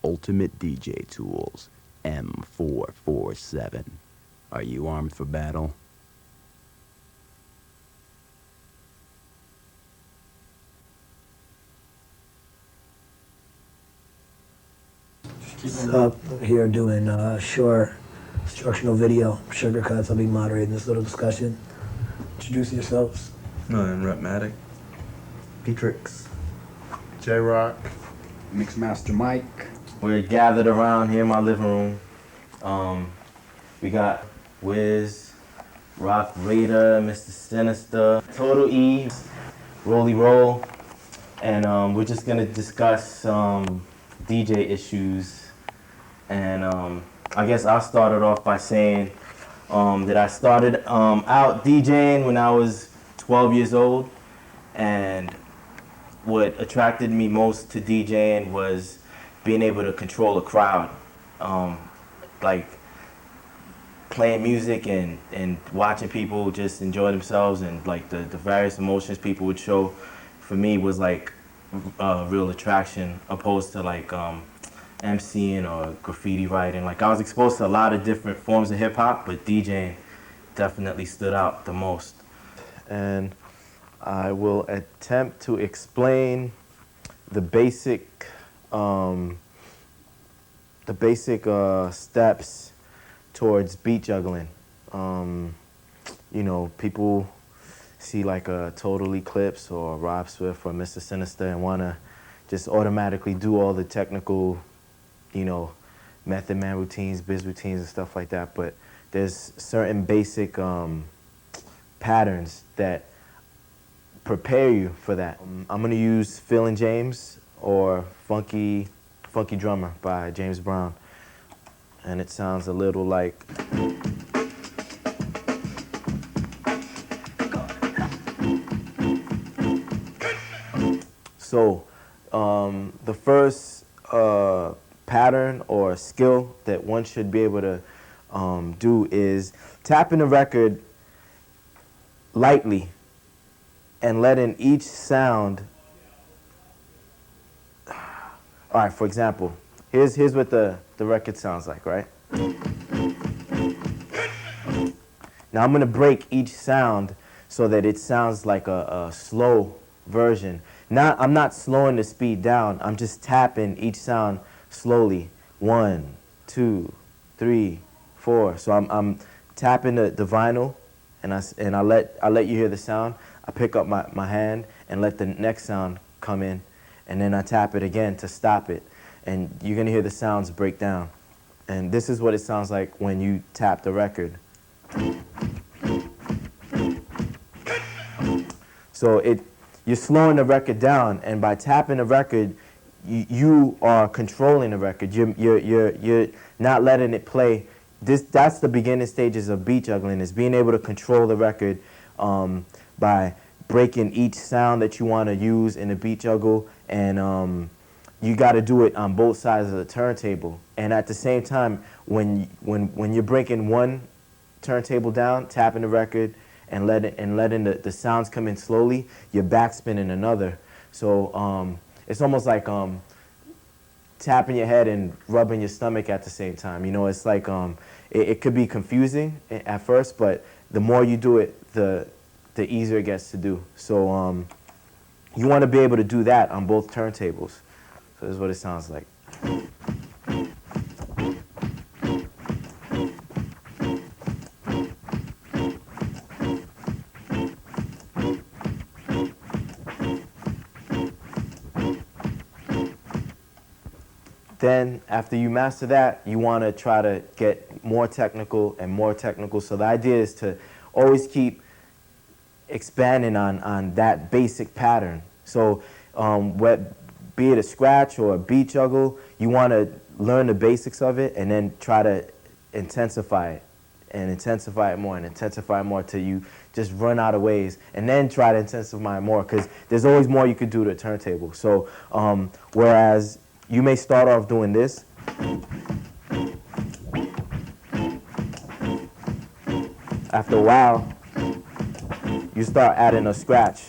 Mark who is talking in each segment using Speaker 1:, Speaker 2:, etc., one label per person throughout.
Speaker 1: ultimate DJ tools, M447. Are you armed for battle?
Speaker 2: Up here doing Shure instructional video, Sugar Cuts. I'll be moderating this little discussion. Introduce yourselves.
Speaker 3: I'm Rhettmatic.
Speaker 4: P-Trix.
Speaker 5: J-Rocc.
Speaker 4: Mixmaster Mike.
Speaker 6: We're gathered around here in my living room. We got Wiz, Roc Raida, Mista Sinista, Total E, Roli, and we're just gonna discuss DJ issues. And I guess I'll start it off by saying that I started out DJing when I was 12 years old, and what attracted me most to DJing was being able to control a crowd, like playing music and watching people just enjoy themselves, and like the various emotions people would show, for me was like a real attraction, opposed to like MCing or graffiti writing. Like I was exposed to a lot of different forms of hip hop, but DJing definitely stood out the most. And I will attempt to explain the basic steps towards beat juggling. You know, people see like a Total Eclipse or Rob Swift or Mista Sinista and want to just automatically do all the technical, you know, Method Man routines, biz routines and stuff like that, but there's certain basic patterns that prepare you for that. I'm gonna use Phil & James or Funky Drummer by James Brown, and it sounds a little like. So the first pattern or skill that one should be able to do is tapping the record lightly and letting each sound. All right, for example, here's what the record sounds like, right? Now I'm gonna break each sound so that it sounds like a slow version. Now I'm not slowing the speed down, I'm just tapping each sound slowly. 1, 2, 3, 4. So I'm tapping the vinyl, and I let you hear the sound. I pick up my hand and let the next sound come in, and then I tap it again to stop it, and you're gonna hear the sounds break down. And this is what it sounds like when you tap the record. So you're slowing the record down, and by tapping the record, you are controlling the record. You're not letting it play. That's the beginning stages of beat juggling, is being able to control the record by breaking each sound that you want to use in the beat juggle, and you got to do it on both sides of the turntable. And at the same time, when you're breaking one turntable down, tapping the record, and letting the sounds come in slowly, you're backspinning another. So it's almost like tapping your head and rubbing your stomach at the same time. You know, it's like it could be confusing at first, but the more you do it, the easier it gets to do. So you want to be able to do that on both turntables. So this is what it sounds like. Then, after you master that, you want to try to get more technical and more technical. So the idea is to always keep expanding on that basic pattern. So be it a scratch or a beat juggle, you want to learn the basics of it and then try to intensify it and intensify it more and intensify it more till you just run out of ways, and then try to intensify it more, because there's always more you could do to a turntable. So whereas you may start off doing this. After a while, you start adding a scratch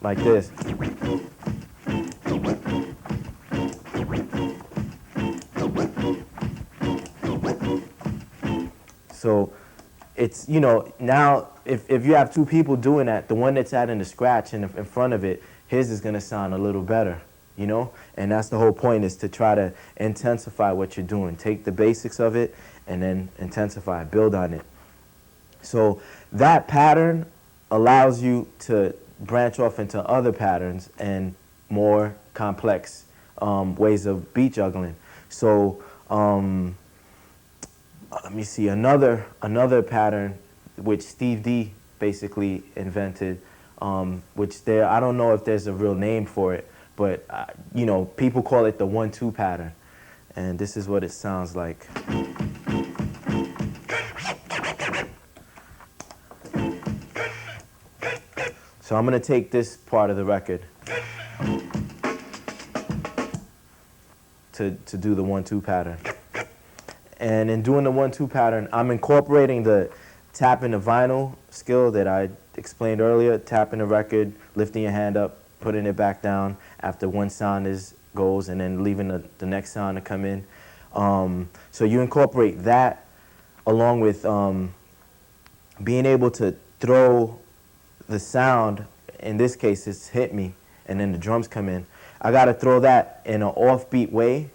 Speaker 6: like this. So it's, you know, now if you have two people doing that, the one that's adding the scratch in front of it, his is gonna sound a little better, you know? And that's the whole point, is to try to intensify what you're doing. Take the basics of it and then intensify, build on it. So that pattern allows you to branch off into other patterns and more complex ways of beat juggling. So let me see, another pattern which Steve D basically invented, which I don't know if there's a real name for it, but you know, people call it the 1-2 pattern. And this is what it sounds like. So I'm gonna take this part of the record to do the 1-2 pattern. And in doing the 1-2 pattern, I'm incorporating the tapping the vinyl skill that I explained earlier, tapping the record, lifting your hand up, putting it back down after one sound goes, and then leaving the next sound to come in. So you incorporate that along with being able to throw the sound. In this case, it's hit me, and then the drums come in. I gotta throw that in an offbeat way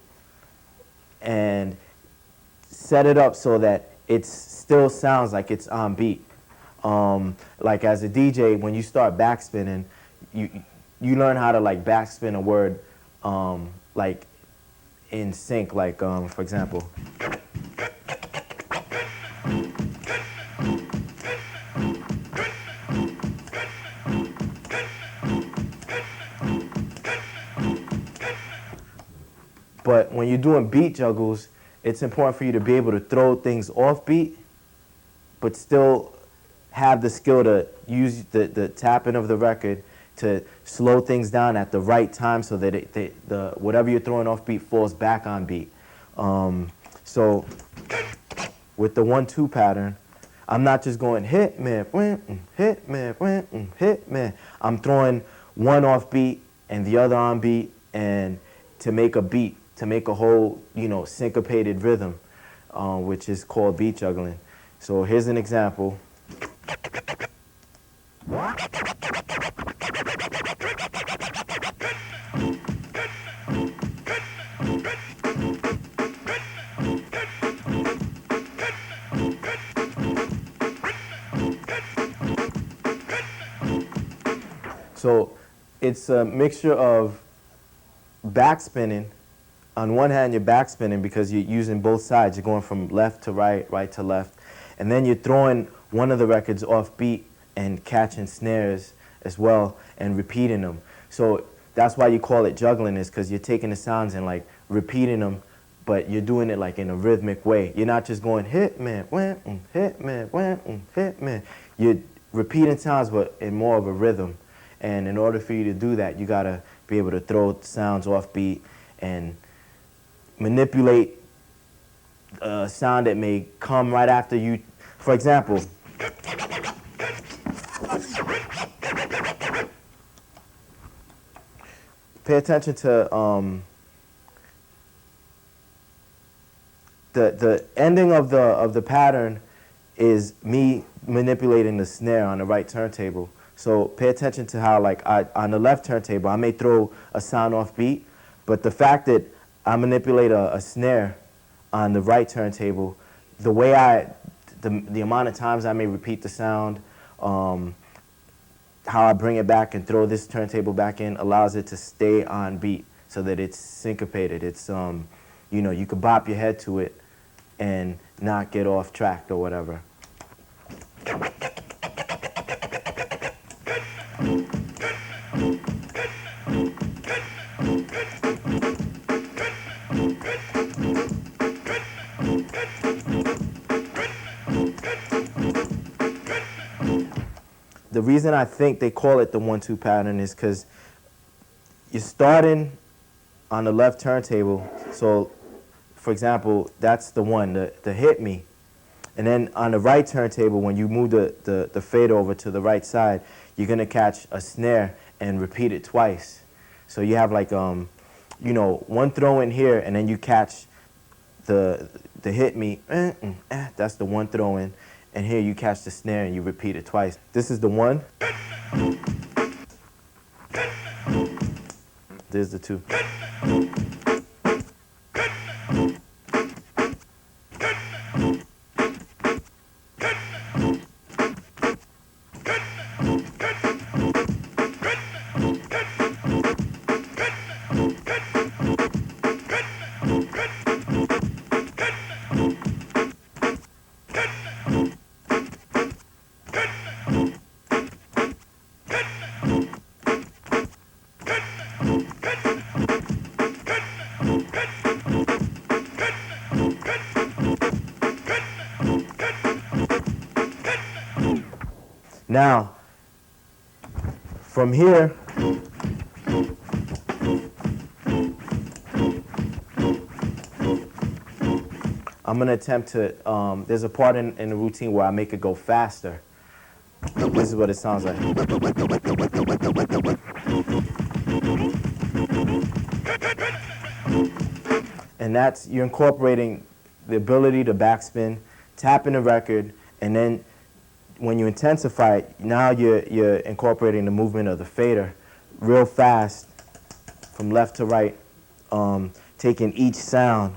Speaker 6: and set it up so that it still sounds like it's on beat. Like as a DJ, when you start backspinning, you learn how to like backspin a word like in sync. Like for example. But when you're doing beat juggles, it's important for you to be able to throw things off beat, but still have the skill to use the tapping of the record to slow things down at the right time so that whatever you're throwing off beat falls back on beat. So with the 1-2 pattern, I'm not just going hit me, hit me, hit me. I'm throwing one off beat and the other on beat, and to make a beat, to make a whole, you know, syncopated rhythm, which is called beat juggling. So here's an example. So it's a mixture of backspinning. On one hand, you're backspinning because you're using both sides. You're going from left to right, right to left. And then you're throwing one of the records off beat and catching snares as well and repeating them. So that's why you call it juggling, is because you're taking the sounds and like repeating them, but you're doing it like in a rhythmic way. You're not just going hit man, hit man, hit man. You're repeating sounds but in more of a rhythm. And in order for you to do that, you gotta be able to throw sounds off beat and manipulate a sound that may come right after you. For example, pay attention to the ending of the pattern is me manipulating the snare on the right turntable. So pay attention to how, like, on the left turntable, I may throw a sound off beat, but the fact that I manipulate a snare on the right turntable, the way the amount of times I may repeat the sound, how I bring it back and throw this turntable back in allows it to stay on beat so that it's syncopated. It's, you know, you could bop your head to it and not get off track or whatever. The reason I think they call it the 1-2 pattern is because you're starting on the left turntable. So, for example, that's the one, the hit me. And then on the right turntable, when you move the fader over to the right side, you're gonna catch a snare and repeat it twice. So you have like, you know, one throw in here, and then you catch the hit me, that's the one throw in, and here you catch the snare and you repeat it twice. This is the one. There's the two. Now, from here, I'm gonna attempt to, there's a part in the routine where I make it go faster. This is what it sounds like. And that's, you're incorporating the ability to backspin, tapping the record, and then when you intensify it, now you're incorporating the movement of the fader real fast from left to right, taking each sound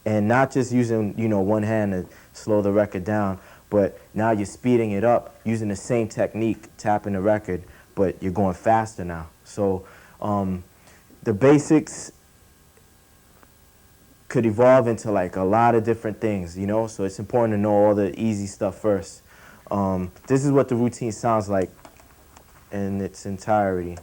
Speaker 6: and not just using, you know, one hand to slow the record down, but now you're speeding it up using the same technique, tapping the record, but you're going faster now. So the basics could evolve into like a lot of different things, you know, so it's important to know all the easy stuff first. This is what the routine sounds like in its entirety.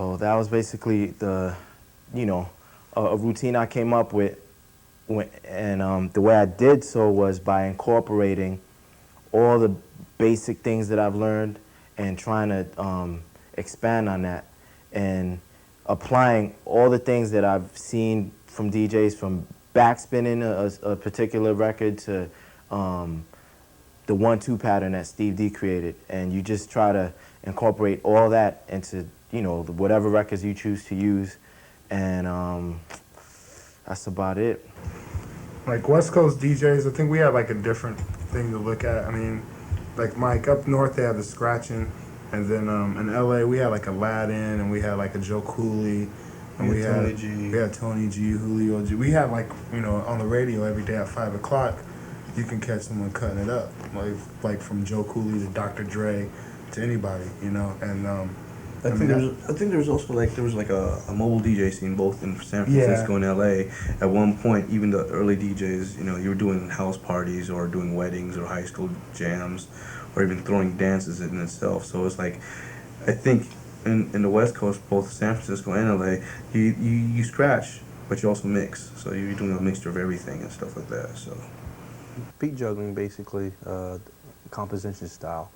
Speaker 6: So that was basically the, you know, a routine I came up with, and the way I did so was by incorporating all the basic things that I've learned and trying to expand on that and applying all the things that I've seen from DJs, from backspinning a particular record to the 1-2 pattern that Steve D created, and you just try to incorporate all that into, you know, whatever records you choose to use, and that's about it.
Speaker 5: Like West Coast DJs, I think we have like a different thing to look at. I mean, like Mike, up north they have the skratching, and then in LA we had like Aladdin, and we had like a Joe Cooley, and we had Tony G, Julio G. We had like, you know, on the radio every day at 5 o'clock, you can catch someone cutting it up, like from Joe Cooley to Dr. Dre to anybody, you know, and
Speaker 3: I think there's also like there was like a mobile DJ scene both in San Francisco and LA. At one point, even the early DJs, you know, you were doing house parties or doing weddings or high school jams, or even throwing dances in itself. So it's like, I think in the West Coast, both San Francisco and LA, you scratch, but you also mix. So you're doing a mixture of everything and stuff like that. So
Speaker 7: beat juggling, basically, composition style.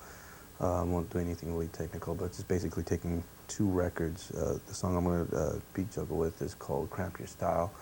Speaker 7: Won't do anything really technical, but it's just basically taking two records. The song I'm going to beat juggle with is called Cramp Your Style.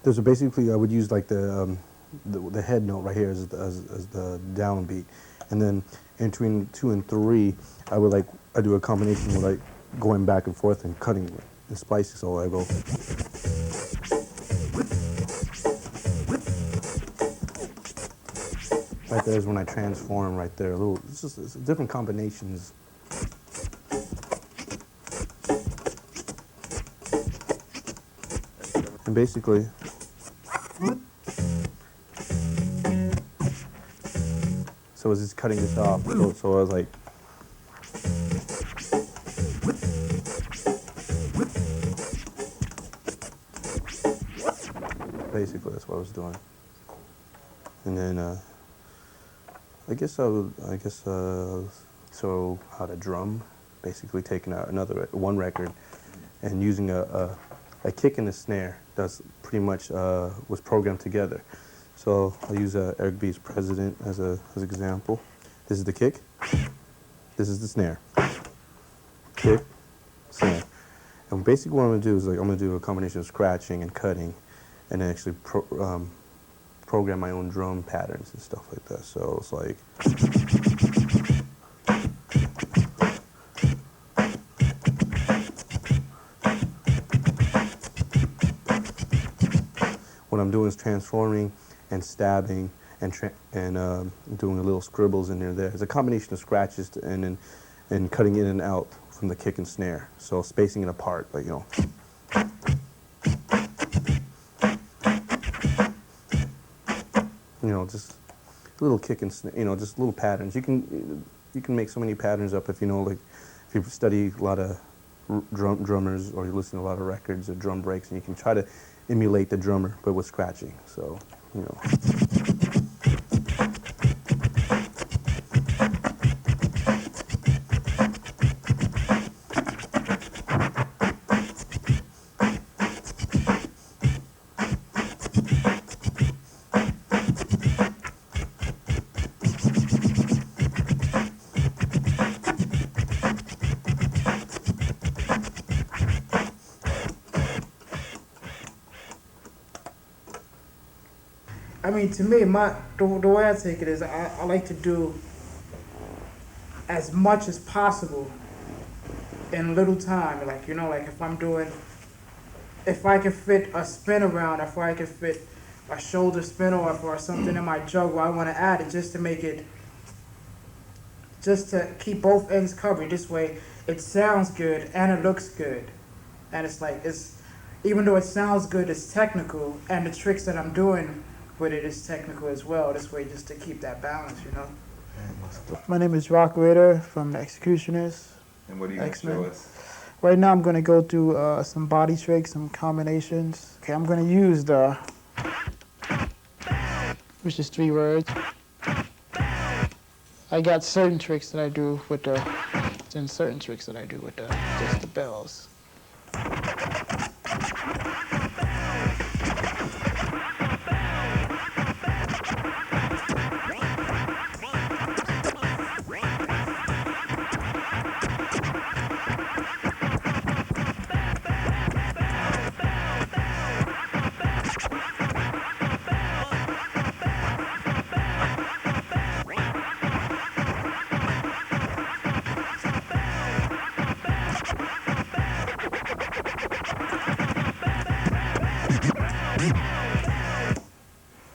Speaker 7: There's basically, I would use like the head note right here as the downbeat, and then in between 2 and 3, I do a combination with like going back and forth and cutting and splicing. So I go. Right there is when I transform. Right there, it's different combinations. And basically. So I was just cutting this off. So I was like. Basically, that's what I was doing. And then, so how to drum, basically taking out one record and using a kick and a snare that's pretty much was programmed together. So I'll use Eric B's President as an example. This is the kick. This is the snare. Kick, snare. And basically what I'm gonna do is I'm gonna do a combination of scratching and cutting, and then actually program my own drum patterns and stuff like that. So it's like. What I'm doing is transforming and stabbing and doing a little scribbles in there. It's a combination of scratches and cutting in and out from the kick and snare. So spacing it apart, like, you know. You know, just little kick and snare, you know, just little patterns. You can make so many patterns up if you know, like, if you study a lot of drummers or you listen to a lot of records or drum breaks, and you can try to emulate the drummer, but with scratching. So, you know.
Speaker 8: I mean, to me, the way I take it is I like to do as much as possible in little time. Like, you know, like if I can fit a spin around, if I can fit a shoulder spin off or something in my juggle, I want to add it just to keep both ends covered. This way it sounds good and it looks good. And it's like, even though it sounds good, it's technical, and the tricks that I'm doing with it is technical as well. This way, just to keep that balance, you know. My name is Roc Raida from the X-ecutioners.
Speaker 9: And what are you going to show us?
Speaker 8: Right now, I'm going to go through some body tricks, some combinations. Okay, I'm going to use which is 3 words. I got certain tricks that I do with just the bells.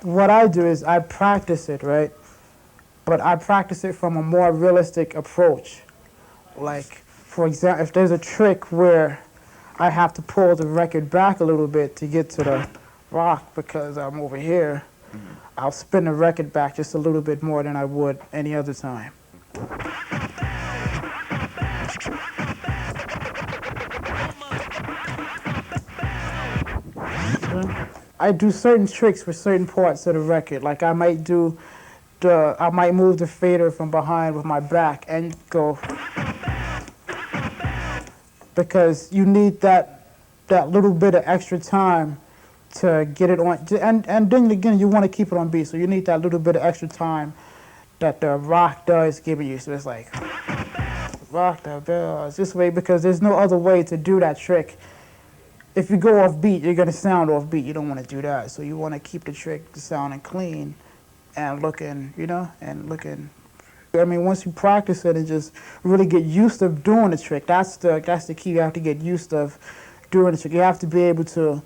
Speaker 8: What I do is I practice it, right? But I practice it from a more realistic approach. Like, for example, if there's a trick where I have to pull the record back a little bit to get to the rock because I'm over here, I'll spin the record back just a little bit more than I would any other time. I do certain tricks for certain parts of the record. Like I might move the fader from behind with my back and go, because you need that little bit of extra time to get it on. And then again, you want to keep it on beat, so you need that little bit of extra time that the rock does give you. So it's like, rock the bells this way, because there's no other way to do that trick if you go off beat, you're gonna sound off beat. You don't want to do that. So you want to keep the trick sounding clean and looking, you know, and looking. I mean, once you practice it and just really get used to doing the trick, that's the key. You have to get used to doing the trick. You have to be able to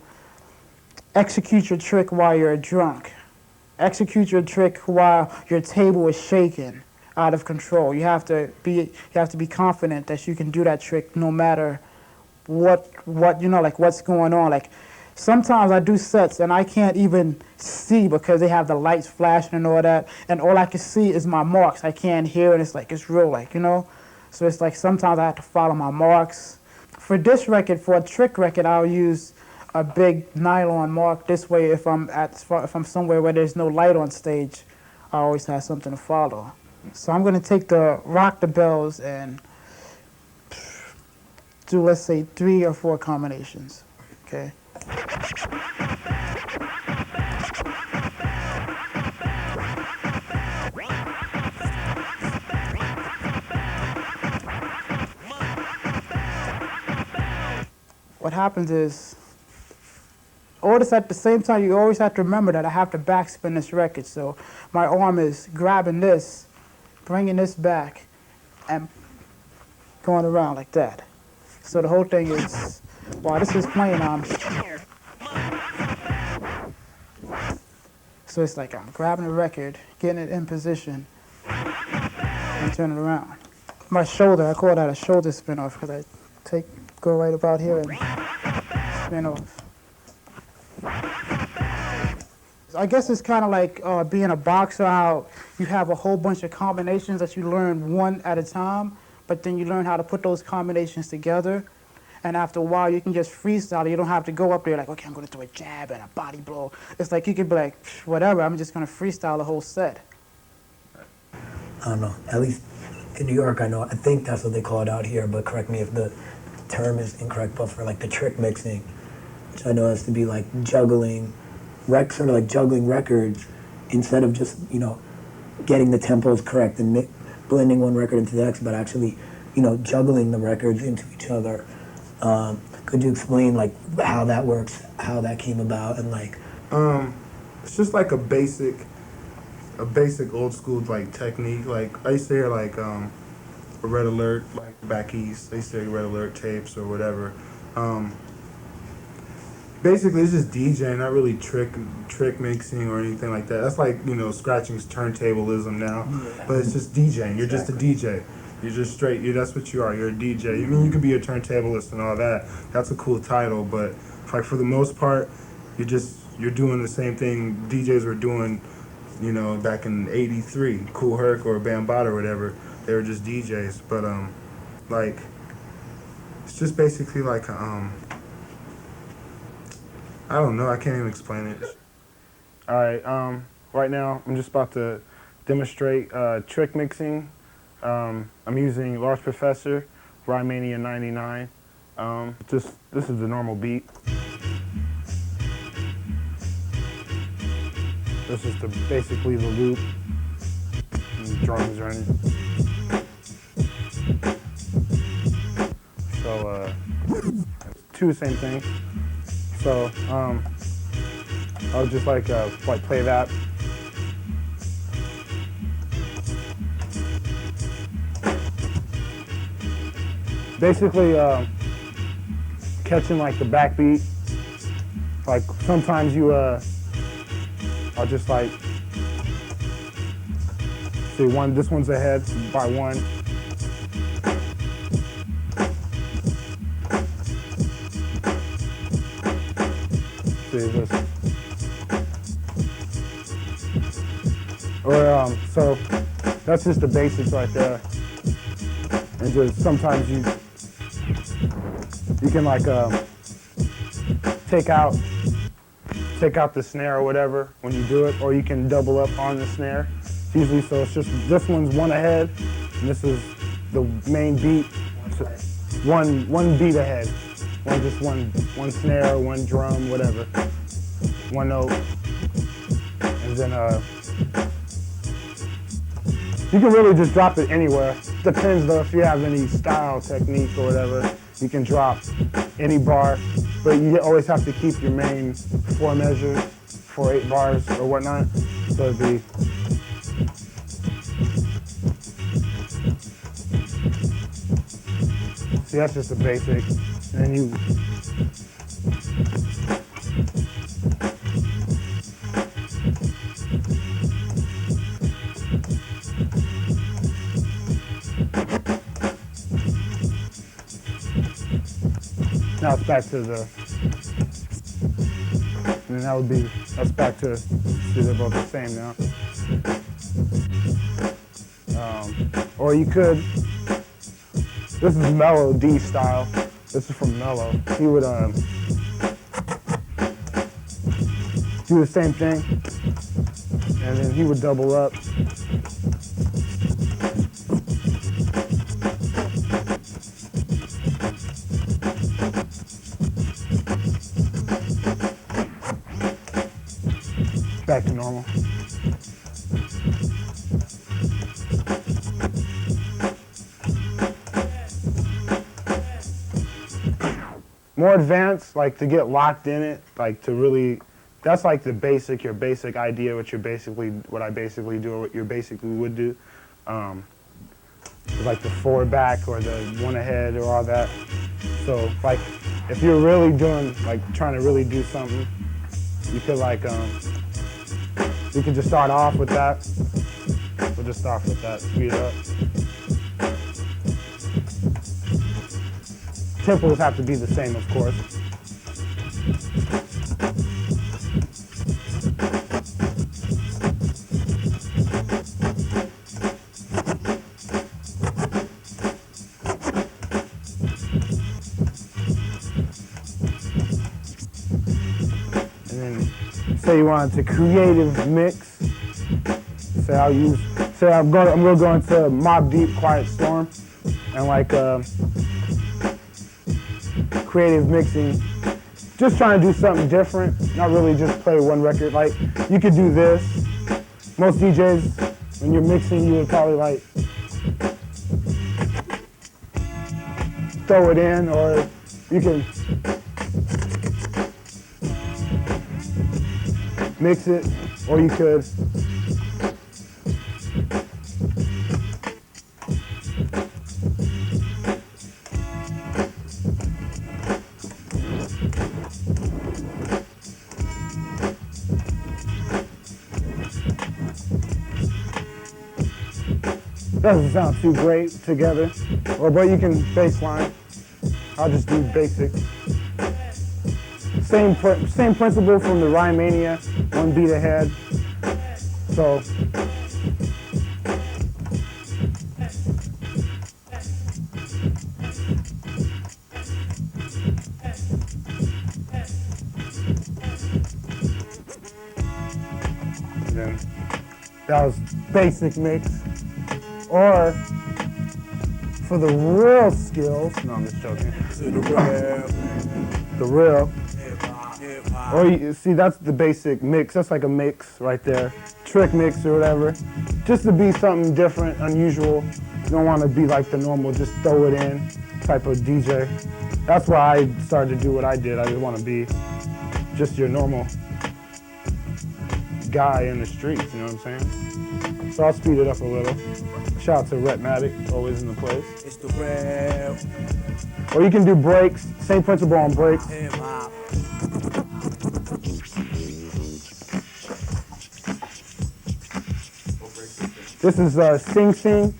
Speaker 8: execute your trick while you're drunk. Execute your trick while your table is shaking out of control. You have to be confident that you can do that trick no matter what you know, like what's going on. Like sometimes I do sets and I can't even see because they have the lights flashing and all that, and all I can see is my marks. I can't hear, and it's like it's real, like, you know. So it's like sometimes I have to follow my marks. For this record, for a trick record, I'll use a big nylon mark. This way, if I'm somewhere where there's no light on stage, I always have something to follow. So I'm gonna take the Rock the Bells and do, let's say, 3 or 4 combinations, okay? What happens is, all this at the same time, you always have to remember that I have to backspin this record. So my arm is grabbing this, bringing this back, and going around like that. So the whole thing is, while this is playing, so it's like I'm grabbing the record, getting it in position, and turning it around. My shoulder, I call that a shoulder spin off because I go right about here and spin off. I guess it's kind of like being a boxer, how you have a whole bunch of combinations that you learn one at a time, but then you learn how to put those combinations together. And after a while, you can just freestyle. You don't have to go up there like, okay, I'm going to do a jab and a body blow. It's like you can be like, whatever, I'm just going to freestyle the whole set.
Speaker 2: I don't know, at least in New York, I think that's what they call it out here, but correct me if the term is incorrect, but for like the trick mixing, which I know has to be like juggling, sort of like juggling records, instead of just, you know, getting the tempos correct and blending one record into the next, but actually, you know, juggling the records into each other. Could you explain like how that works, how that came about, and like?
Speaker 5: It's just like a basic old school like technique. Like I used to hear like a Red Alert, like back east. I used to hear Red Alert tapes or whatever. Basically, it's just DJing, not really trick mixing or anything like that. That's like, you know, skratching's turntablism now, but it's just DJing. You're just a DJ. You're just straight. That's what you are. You're a DJ. I mean, you could be a turntablist and all that. That's a cool title, but like for the most part, you're doing the same thing DJs were doing, you know, back in '83. Kool Herc or Bambaataa or whatever. They were just DJs, but like it's just basically like I don't know. I can't even explain it. All right. Right now, I'm just about to demonstrate trick mixing. I'm using Large Professor, Rhymania 99. This is the normal beat. This is basically the loop. And the drums are in. So, 2 same thing. So, I'll just like play that. Basically, catching like the backbeat. Like sometimes I'll just like see this one's ahead by 1. See this. Or so that's just the basics right there. And just sometimes you can like take out the snare or whatever when you do it, or you can double up on the snare. Usually, so it's just this one's 1 ahead, and this is the main beat. So one beat ahead, one snare, 1 drum, whatever, 1 note, and then you can really just drop it anywhere. Depends though if you have any style, technique, or whatever. You can drop any bar but you always have to keep your main 4 measures for 8 bars or whatnot. So it'd be see, that's just a basic, and then you now it's back to the, and that would be, that's back to, see, they're both the same now. Or you could, this is Mellow D style. This is from Mellow. He would do the same thing, and then he would double up. Back to normal. More advanced, like to get locked in it, like to really, that's like the basic, your basic idea, what I basically do or what you basically would do. Like the 4 back or the 1 ahead or all that. So like, if you're really doing, like trying to really do something, you could like, you could just start off with that. We'll just start with that, speed it up. Tempos have to be the same, of course. And then say you wanted to creative mix. Say I'm gonna go into Mob Deep Quiet Storm and like creative mixing, just trying to do something different, not really just play one record. Like, you could do this. Most DJs, when you're mixing, you would probably like throw it in, or you can mix it, or you could doesn't sound too great together, but you can baseline. I'll just do basic. Same principle from the Rhymania, 1 beat ahead. So then that was basic mix. Or for the real skills, no, I'm just joking. The real. Or you see, that's the basic mix. That's like a mix right there. Trick mix or whatever. Just to be something different, unusual. You don't want to be like the normal, just throw it in type of DJ. That's why I started to do what I did. I just want to be just your normal guy in the streets, you know what I'm saying? So I'll speed it up a little. Shout out to Rhettmatic, always in the place.
Speaker 9: It's the real.
Speaker 5: Or you can do breaks, same principle on breaks.
Speaker 9: Hip-hop.
Speaker 5: This is Sing Sing.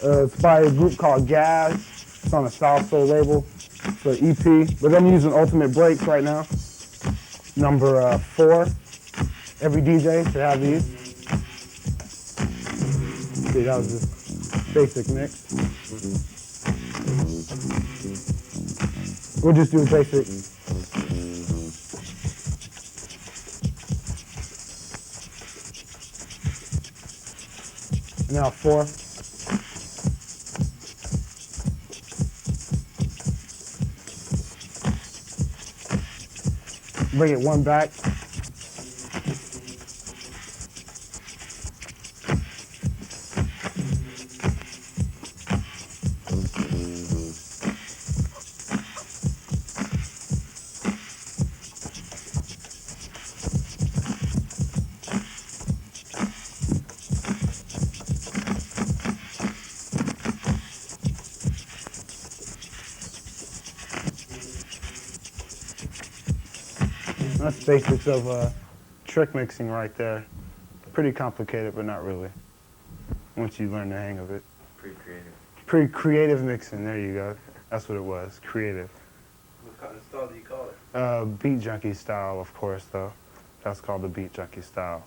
Speaker 5: It's by a group called Gaz. It's on a South Soul label. It's an EP, but I'm using Ultimate Breaks right now. Number 4. Every DJ should have these. See, that was just basic mix. We'll just do basic. Now 4. Bring it 1 back. That's basics of trick mixing right there. Pretty complicated, but not really. Once you learn the hang of it.
Speaker 3: Pretty creative.
Speaker 5: Pretty creative mixing, there you go. That's what it was, creative.
Speaker 3: What kind of style do you call it?
Speaker 5: Beat junkie style, of course, though. That's called the beat junkie style.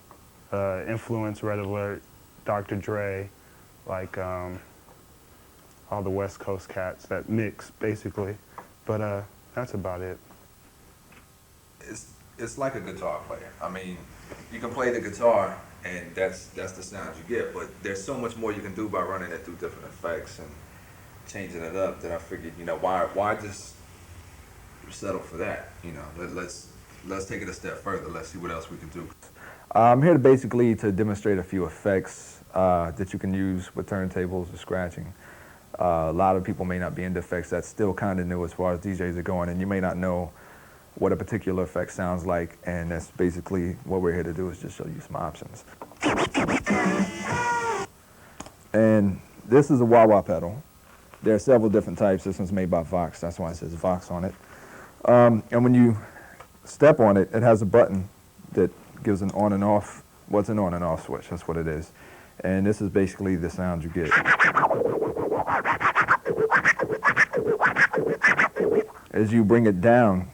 Speaker 5: Influence, Red Alert, Dr. Dre, like all the West Coast cats that mix, basically. But that's about it.
Speaker 9: It's like a guitar player. I mean, you can play the guitar, and that's the sound you get. But there's so much more you can do by running it through different effects and changing it up. That I figured, you know, why just settle for that? You know, let's take it a step further. Let's see what else we can do.
Speaker 10: I'm here to demonstrate a few effects that you can use with turntables or scratching. A lot of people may not be into effects. That's still kind of new as far as DJs are going, and you may not know what a particular effect sounds like, and that's basically what we're here to do, is just show you some options. And this is a wah-wah pedal. There are several different types. This one's made by Vox. That's why it says Vox on it. And when you step on it, it has a button that gives an on and off. What's an on and off switch? That's what it is. And this is basically the sound you get. As you bring it down,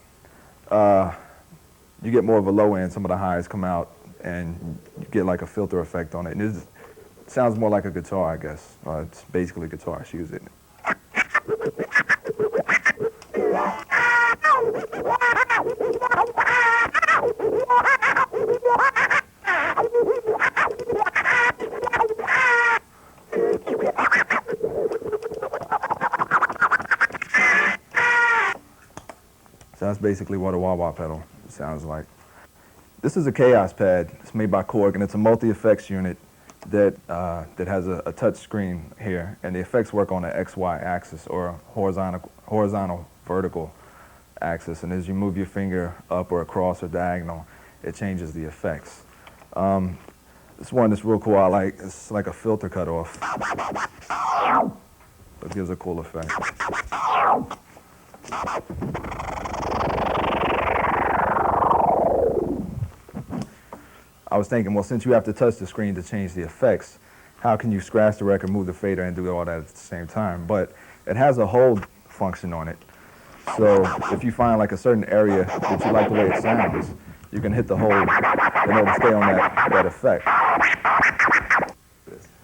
Speaker 10: you get more of a low end. Some of the highs come out, and you get like a filter effect on it. And it sounds more like a guitar, I guess. It's basically guitar. She used it. So that's basically what a wah-wah pedal sounds like. This is a Chaos pad. It's made by Korg, and it's a multi-effects unit that has a touch screen here, and the effects work on the XY axis, or horizontal vertical axis, and as you move your finger up or across or diagonal, it changes the effects. This one is real cool. I like. It's like a filter cutoff. It gives a cool effect. I was thinking, well, since you have to touch the screen to change the effects, how can you scratch the record, move the fader, and do all that at the same time? But it has a hold function on it. So if you find like a certain area that you like the way it sounds, you can hit the hold in order to stay on that effect.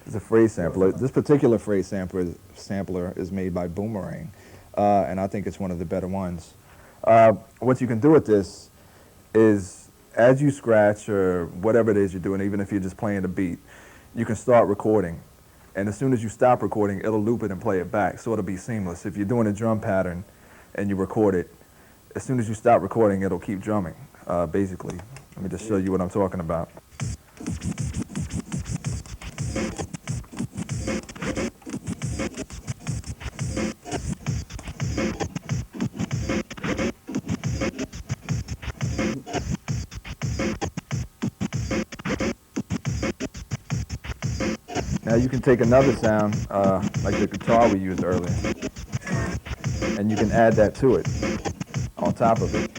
Speaker 10: It's a phrase sampler. This particular phrase sampler is made by Boomerang, and I think it's one of the better ones. What you can do with this is, as you scratch or whatever it is you're doing, even if you're just playing the beat, you can start recording. And as soon as you stop recording, it'll loop it and play it back, so it'll be seamless. If you're doing a drum pattern and you record it, as soon as you stop recording, it'll keep drumming, basically. Let me just show you what I'm talking about. Now you can take another sound, like the guitar we used earlier, and you can add that to it, on top of it.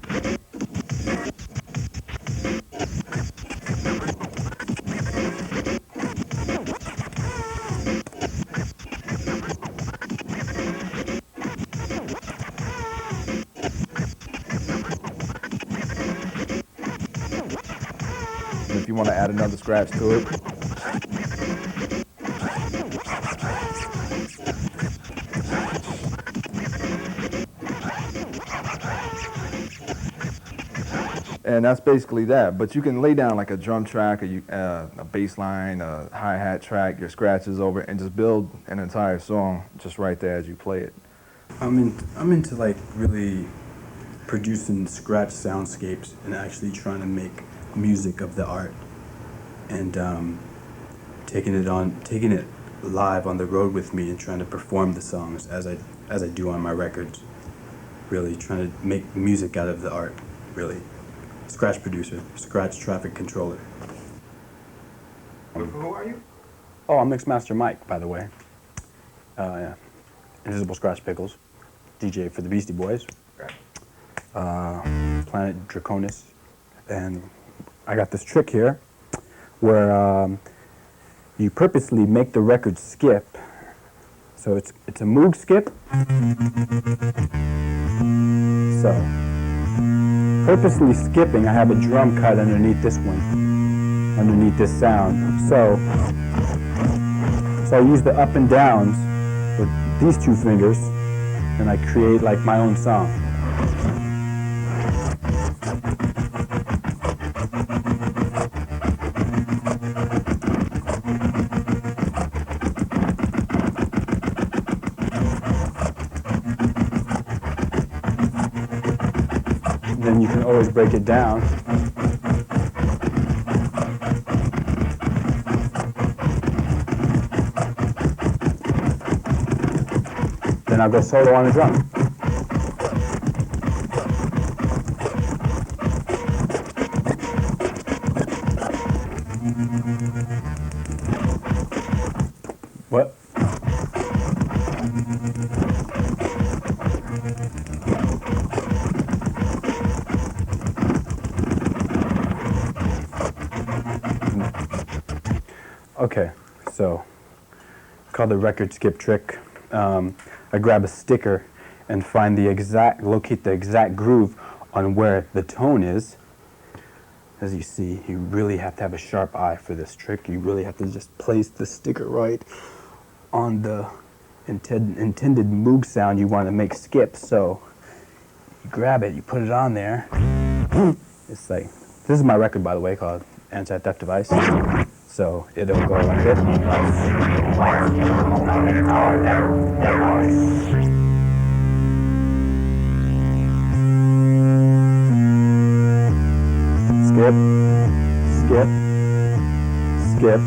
Speaker 10: And if you want to add another scratch to it, and that's basically that. But you can lay down like a drum track, a bass line, a hi-hat track, your scratches over it, and just build an entire song just right there as you play it.
Speaker 11: I'm into like really producing scratch soundscapes and actually trying to make music of the art, and taking it live on the road with me and trying to perform the songs as I do on my records. Really trying to make music out of the art, really. Scratch producer, scratch traffic controller.
Speaker 3: Who are you?
Speaker 11: Oh, I'm Mixmaster Mike, by the way. Invisible Scratch Pickles, DJ for the Beastie Boys.
Speaker 3: Okay.
Speaker 11: Planet Draconis, And I got this trick here where you purposely make the record skip. So it's a Moog skip. So purposely skipping, I have a drum cut underneath this one, underneath this sound. So I use the up and downs with these two fingers, and I create like my own song. Then you can always break it down. Then I'll go solo on the drum. What? Okay, so it's called the record skip trick. I grab a sticker and locate the exact groove on where the tone is. As you see, you really have to have a sharp eye for this trick. You really have to just place the sticker right on the intended Moog sound you want to make skip. So you grab it, you put it on there. It's like, this is my record, by the way, called Anti-Theft Device. So it'll go like this. Skip, skip, skip,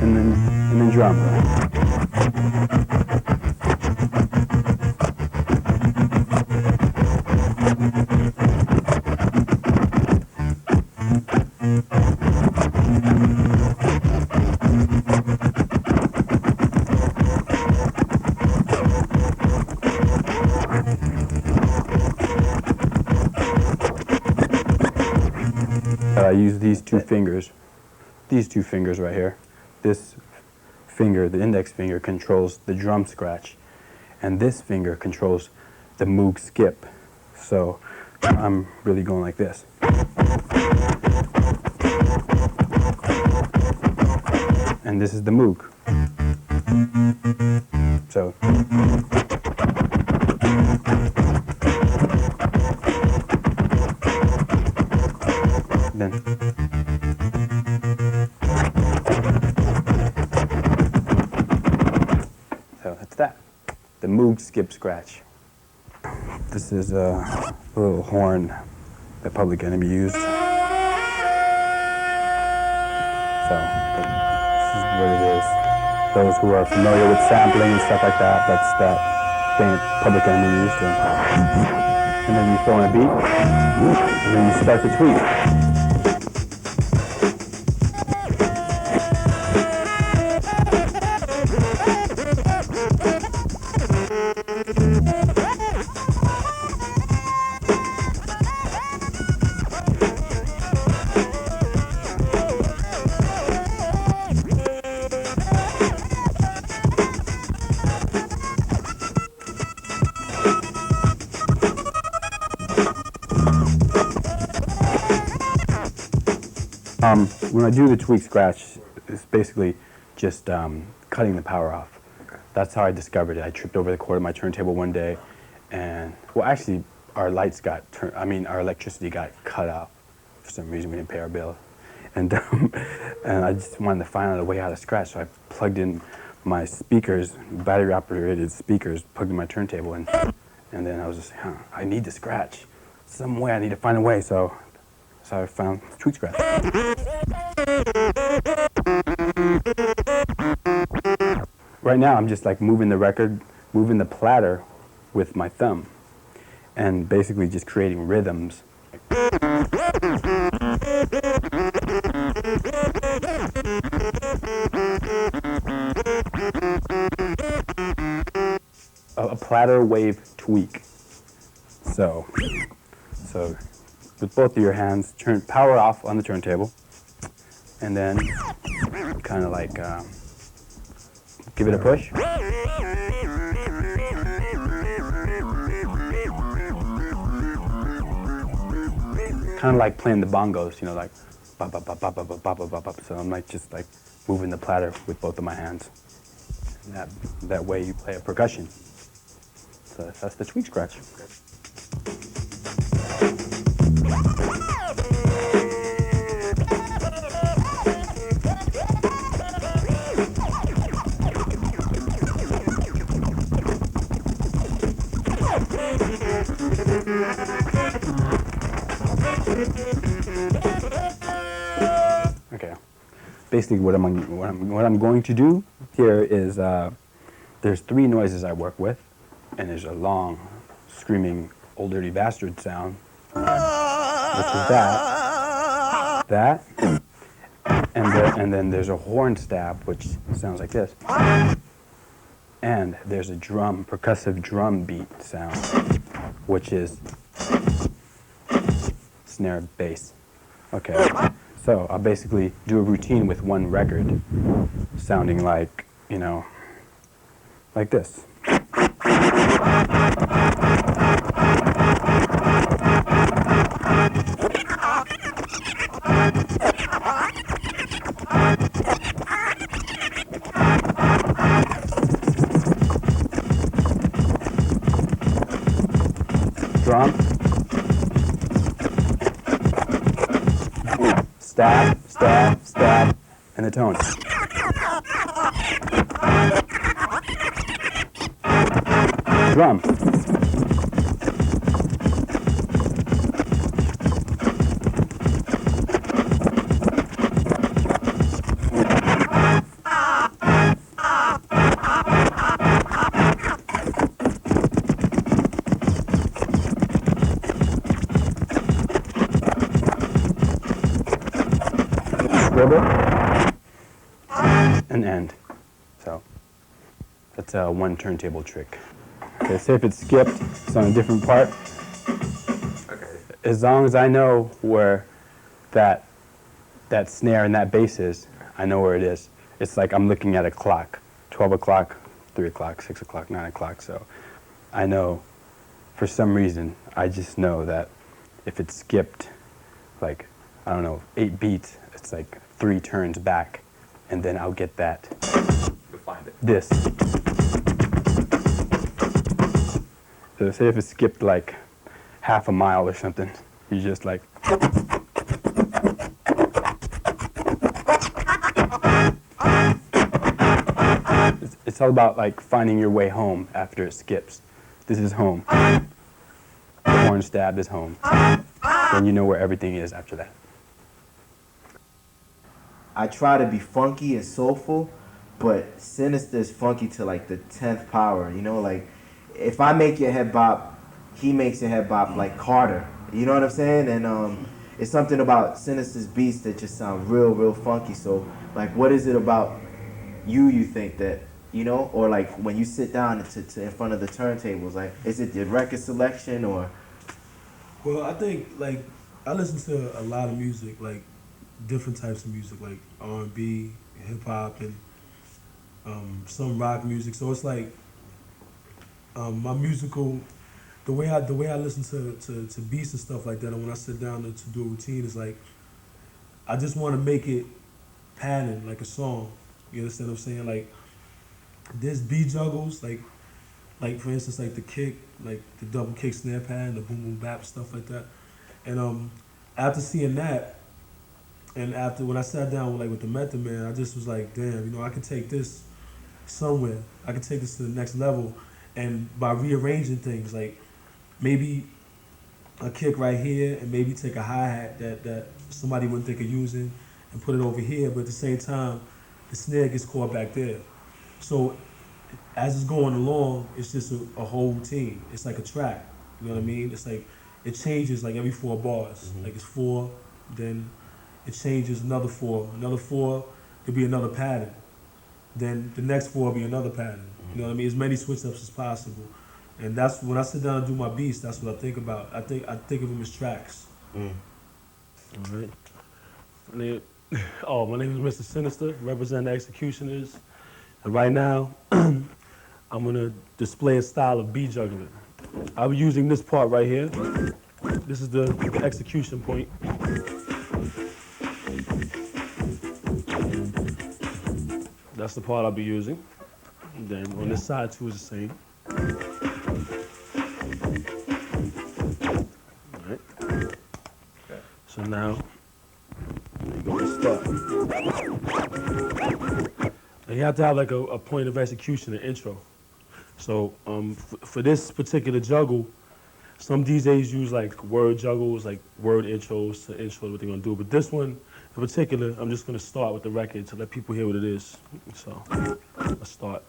Speaker 11: and then drum. I use these two fingers right here. This finger, the index finger, controls the drum scratch, and this finger controls the Moog skip. So I'm really going like this. And this is the Moog. So then so that's that. The Moog skip scratch. This is a little horn that Public Enemy used. So this is what it is. Those who are familiar with sampling and stuff like that, that's that thing that Public Enemy used. And then you throw in a beat, and then you start the tweet. When I do the tweak scratch, it's basically just cutting the power off. Okay. That's how I discovered it. I tripped over the cord of my turntable one day, and well, actually, our lights got our electricity got cut off for some reason. We didn't pay our bill, and I just wanted to find out a way how to scratch. So I plugged in my speakers, battery-operated speakers, plugged in my turntable, and then I was just, I need to scratch some way. I need to find a way. So I found tweak scratch. Right now, I'm just like moving the record, moving the platter with my thumb, and basically just creating rhythms. A platter wave tweak. So with both of your hands, turn power off on the turntable, and then kind of like give it a push. Kind of like playing the bongos, you know, like bop, bop, bop, bop, bop, bop, bop, bop, bop. So I'm like just like moving the platter with both of my hands. And that way you play a percussion. So that's the tweak scratch. Okay, basically what I'm going to do here is there's 3 noises I work with, and there's a long, screaming, old dirty bastard sound, which is that, and then there's a horn stab, which sounds like this, and there's a percussive drum beat sound, which is snare bass. Okay, so I'll basically do a routine with one record, sounding like, you know, like this. Drum. Stab, stab, stab, and the tone. Drum. Swivel and end. So that's one turntable trick. Okay, say if it's skipped, it's on a different part.
Speaker 9: Okay.
Speaker 11: As long as I know where that snare and that bass is, I know where it is. It's like I'm looking at a clock, 12 o'clock, 3 o'clock, 6 o'clock, 9 o'clock. So I know, for some reason, I just know that if it's skipped, like, I don't know, 8 beats, it's like 3 turns back, and then I'll get that.
Speaker 9: You'll find it.
Speaker 11: This. So say if it skipped like half a mile or something, you just like. It's all about like finding your way home after it skips. This is home. The horn stab is home. Then you know where everything is after that.
Speaker 6: I try to be funky and soulful, but Sinista is funky to like the 10th power, you know, like if I make your head bop, he makes your head bop like Carter, you know what I'm saying? And it's something about Sinista's beats that just sound real funky. So like what is it about you think that, you know, or like when you sit down to in front of the turntables, like is it the record selection or?
Speaker 12: Well, I think like I listen to a lot of music, like different types of music, like R&B, hip hop, and some rock music. So it's like my musical, the way I listen to beats and stuff like that, and when I sit down to do a routine, is like I just want to make it pattern like a song. You understand what I'm saying? Like there's beat juggles, like for instance, like the kick, like the double kick snare pattern, the boom boom bap, stuff like that. And after seeing that, and after when I sat down with the Method Man, I just was like, damn, you know, I could take this somewhere. I could take this to the next level, and by rearranging things, like maybe a kick right here, and maybe take a hi-hat that somebody wouldn't think of using, and put it over here. But at the same time, the snare gets caught back there. So as it's going along, it's just a whole routine. It's like a track. You know what I mean? It's like it changes like every 4 bars. Mm-hmm. Like it's 4, then it changes another 4. Another 4 could be another pattern. Then the next 4 will be another pattern. You know what I mean? As many switch ups as possible. And that's when I sit down and do my beats, that's what I think about. I think of them as tracks. All right. My name is Mista Sinista, represent the X-ecutioners. And right now, I'm gonna display a style of beat juggling. I'll be using this part right here. This is the execution point. That's the part I'll be using. And then on this side too is the same. All right. So now, we go to start. And you have to have like a point of execution, an intro. So for this particular juggle, some DJs use like word juggles, like word intros to intro what they're gonna do. But this one in particular, I'm just gonna start with the record to let people hear what it is. So let's start.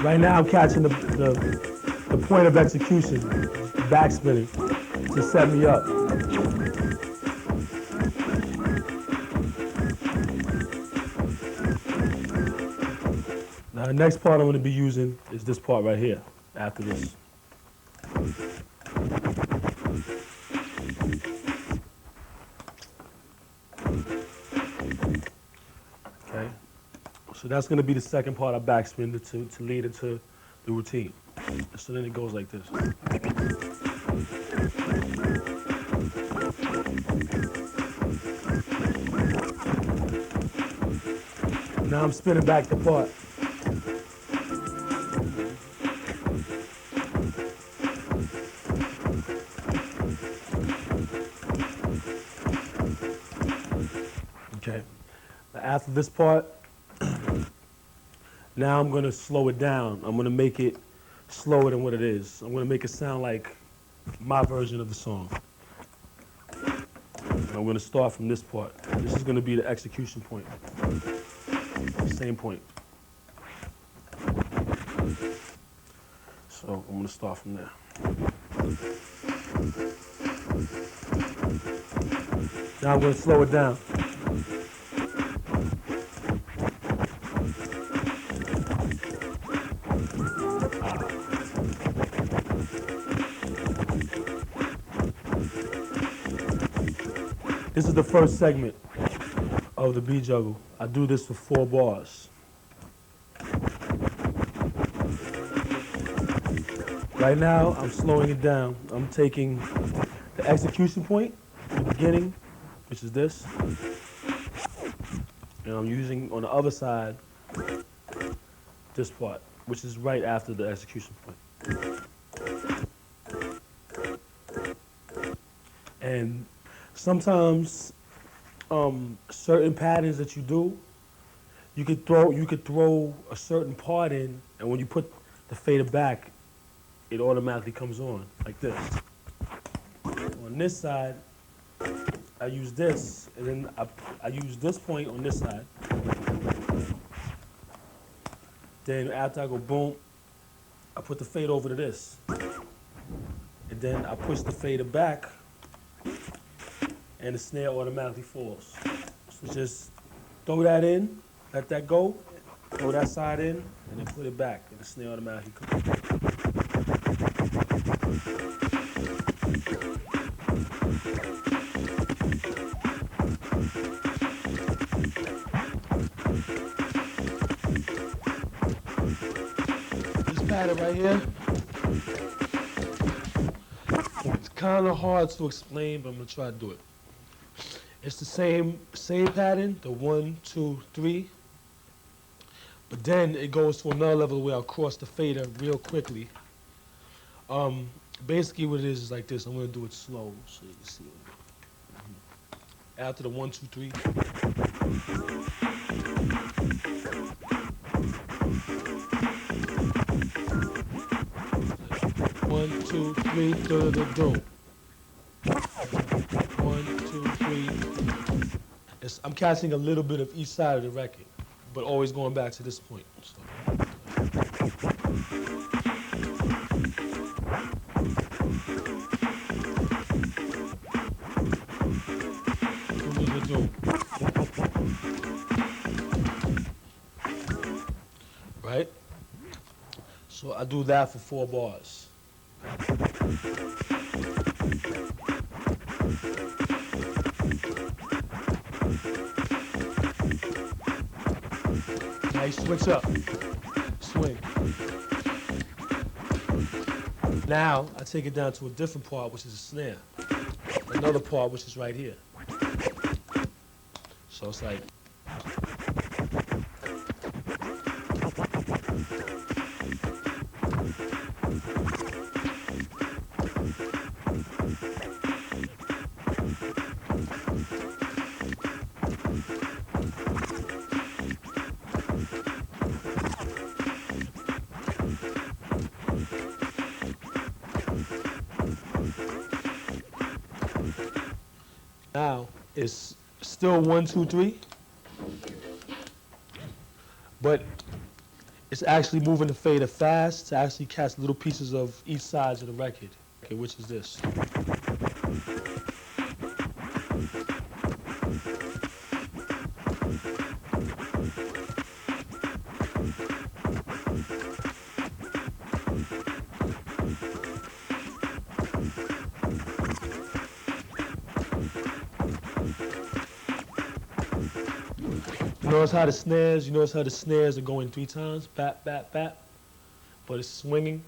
Speaker 12: Right now I'm catching the point of execution, backspinning, to set me up. Now the next part I'm going to be using is this part right here, after this. Okay, so that's going to be the second part I backspin to lead into the routine. So then it goes like this. Now I'm spinning back the part. Okay. Now after this part, now I'm gonna slow it down. I'm gonna make it slower than what it is. I'm gonna make it sound like my version of the song. I'm gonna start from this part. This is gonna be the execution point. Same point. So I'm gonna start from there. Now I'm gonna slow it down. This is the first segment of the beat juggle. I do this for 4 bars. Right now, I'm slowing it down. I'm taking the execution point in the beginning, which is this, and I'm using on the other side this part, which is right after the execution point. And sometimes certain patterns that you do, you could throw a certain part in, and when you put the fader back, it automatically comes on like this. On this side, I use this, and then I use this point on this side. Then after I go boom, I put the fade over to this, and then I push the fader back, and the snare automatically falls. So just throw that in, let that go, throw that side in, and then put it back, and the snare automatically comes. This pattern right here, it's kind of hard to explain, but I'm gonna try to do it. It's the same pattern, the 1, 2, 3, but then it goes to another level where I'll cross the fader real quickly. Basically what it is like this. I'm gonna do it slow so you can see it. After the 1, 2, 3. 1, 2, 3, do. 1, 2, 3. I'm catching a little bit of each side of the record, but always going back to this point. So. So I do that for 4 bars. Now you switch up, swing. Now I take it down to a different part, which is a snare. Another part, which is right here. So it's like. Now it's still 1, 2, 3, but it's actually moving the fader fast to actually catch little pieces of each side of the record. Okay, which is this. You notice how the snares are going 3 times, bap, bap, bap, but it's swinging.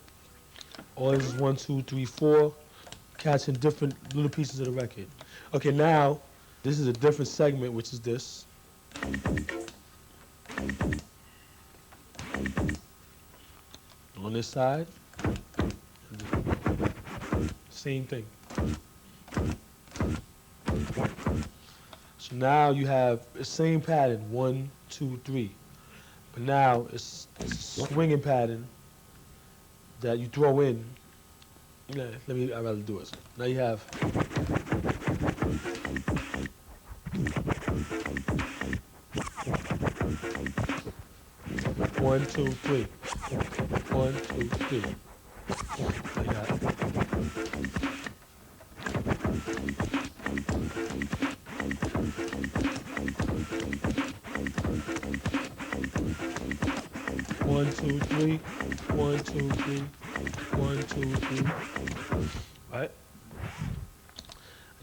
Speaker 12: All this is 1, 2, 3, 4, catching different little pieces of the record. Okay, now this is a different segment, which is this. On this side, same thing. So now you have the same pattern, 1, 2, 3. But now it's a swinging pattern that you throw in. I'd rather do it. Now you have. One, two, three. 1, 2, 3. Now you have. One, two, three. 1, 2, 3. 1, 2, 3. Right?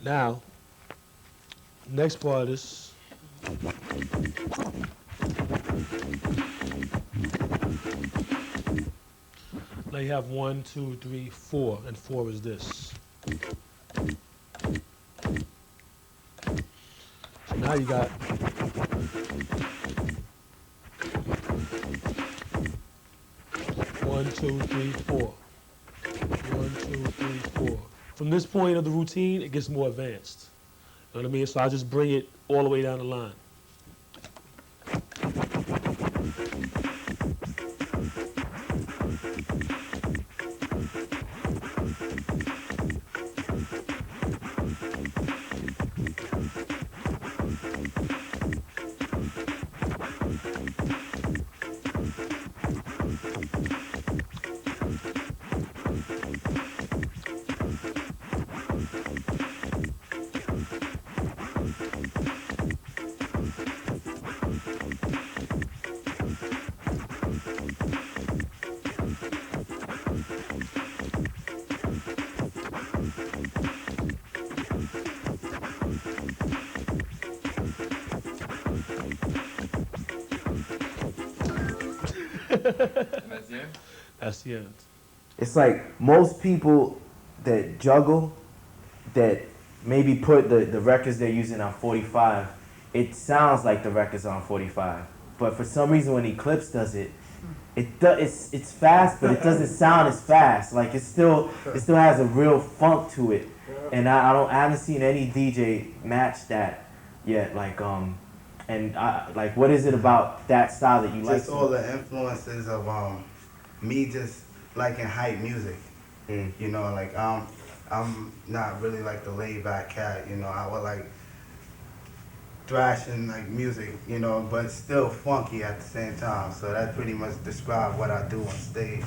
Speaker 12: Now, next part is now you have 1, 2, 3, 4, and 4 is this. So now you got 1, 2, 3, 4. 1, 2, 3, 4. From this point of the routine, it gets more advanced. You know what I mean? So I just bring it all the way down the line.
Speaker 9: That's the end?
Speaker 12: That's the end.
Speaker 6: It's like most people that juggle, that maybe put the records they're using on 45, it sounds like the records are on 45. But for some reason when Eclipse does it, it's fast, but it doesn't sound as fast. Like it still has a real funk to it. And I haven't seen any DJ match that yet. Like like what is it about that style that you like?
Speaker 13: Just all the influences of me just liking hype music. You know, like I'm not really like the laid back cat, you know. I would like thrashing like music, you know, but still funky at the same time. So that pretty much describes what I do on stage.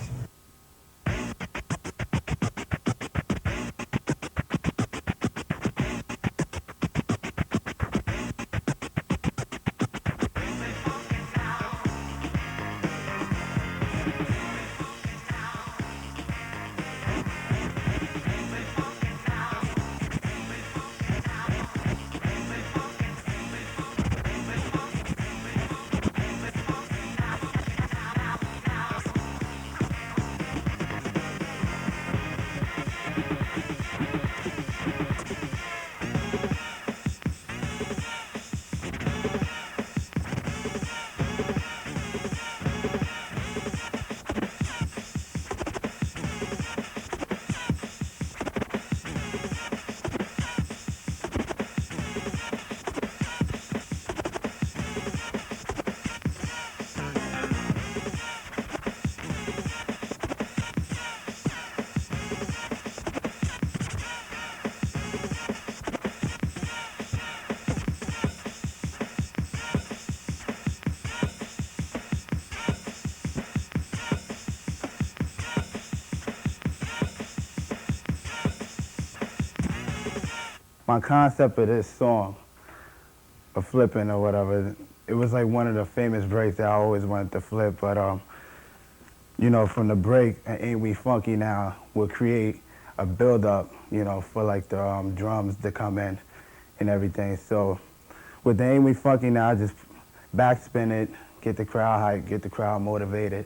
Speaker 14: my concept of this song, of flipping or whatever, it was like one of the famous breaks that I always wanted to flip, but you know, from the break, Ain't We Funky Now will create a build-up, you know, for like the drums to come in and everything. So with the Ain't We Funky Now, I just backspin it, get the crowd hyped, get the crowd motivated.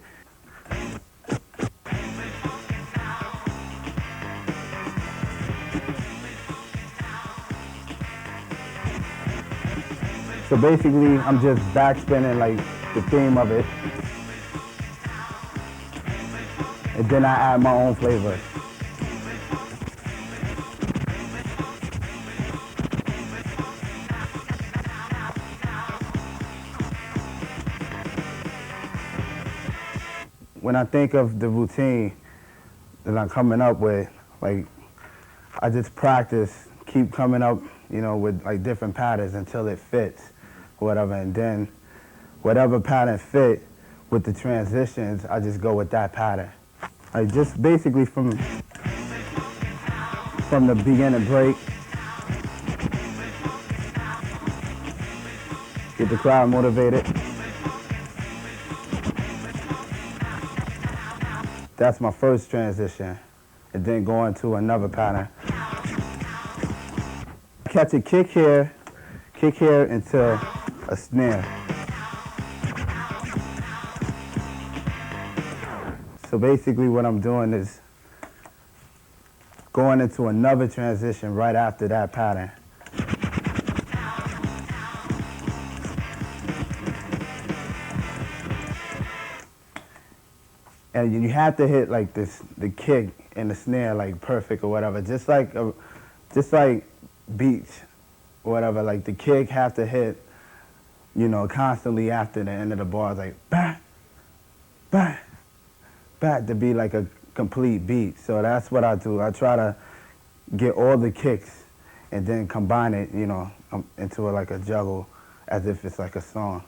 Speaker 14: So basically, I'm just backspinning like the theme of it. And then I add my own flavor. When I think of the routine that I'm coming up with, like, I just practice, keep coming up, you know, with like different patterns until it fits, whatever. And then whatever pattern fit with the transitions, I just go with that pattern. Like just basically from the beginning break, get the crowd motivated. That's my first transition, and then go into another pattern. Catch a kick here into a snare. So basically what I'm doing is going into another transition right after that pattern. And you have to hit like this, the kick and the snare like perfect or whatever, just like beats or whatever. Like the kick have to hit, you know, constantly after the end of the bar, like bah, bah, bah, to be like a complete beat. So that's what I do. I try to get all the kicks and then combine it, you know, into like a juggle as if it's like a song.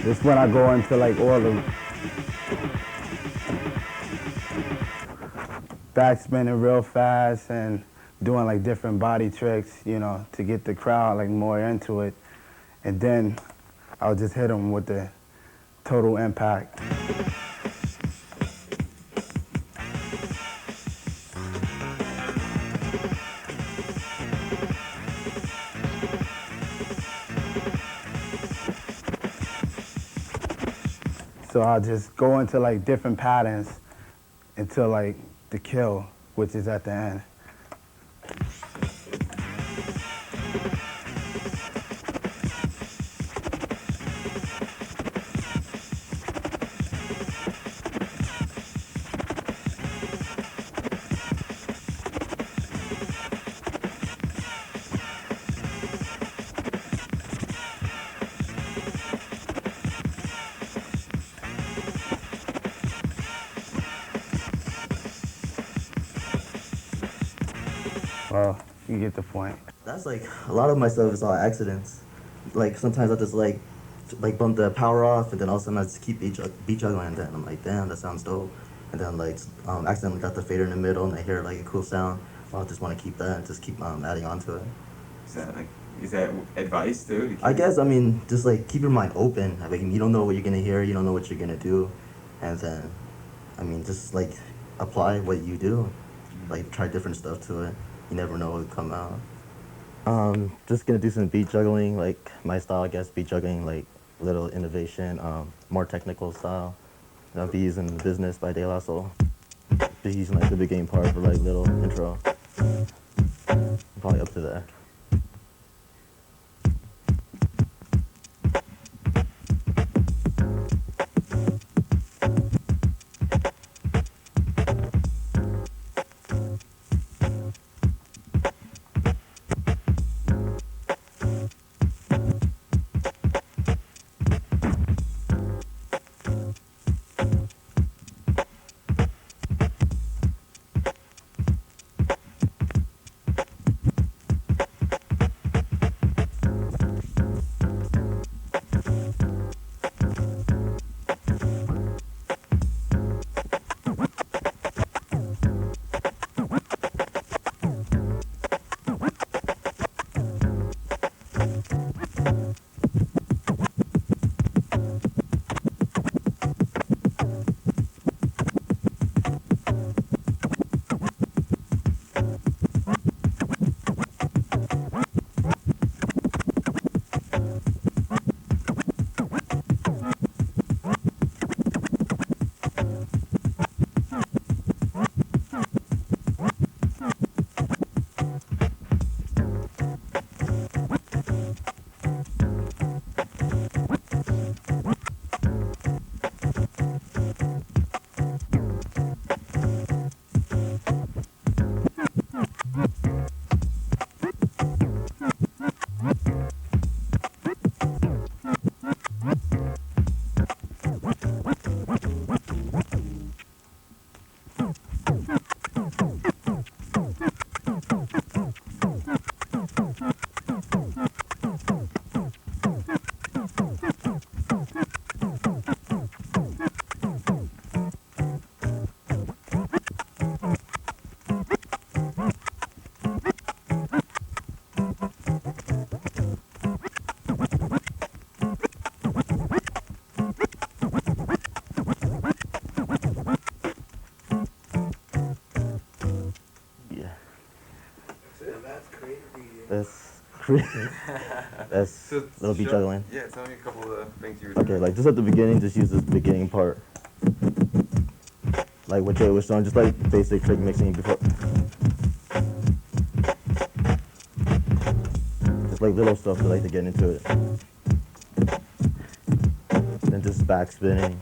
Speaker 14: This when I go into like all the backspinning real fast and doing like different body tricks, you know, to get the crowd like more into it. And then I'll just hit them with the total impact. So I'll just go into like different patterns until like the kill, which is at the end. Well, you get the point.
Speaker 15: That's like, a lot of my stuff is all accidents. Like, sometimes I'll just like bump the power off, and then all of a sudden I just keep beat juggling, and then I'm like, damn, that sounds dope. And then like, accidentally got the fader in the middle, and I hear like a cool sound. I'll just want to keep that and just keep adding on to it.
Speaker 16: Is that advice too?
Speaker 15: I guess, I mean, just like keep your mind open. I mean, you don't know what you're gonna hear, you don't know what you're gonna do. And then, I mean, just like apply what you do. Like try different stuff to it. You never know what will come out. Just gonna do some beat juggling, like my style, I guess, beat juggling, like little innovation, more technical style. I'll be using the business by De La Soul. Be using like the big game part for like little intro. Probably up to that.
Speaker 2: That's crazy.
Speaker 15: That's crazy. That's
Speaker 9: So,
Speaker 15: little beat juggling.
Speaker 9: Yeah, tell me a couple of things you were
Speaker 15: Okay,
Speaker 9: doing.
Speaker 15: like just at the beginning, just use this beginning part. Like what Jay was showing, just like basic trick mixing before. Just like little stuff to like to get into it. Then just back spinning.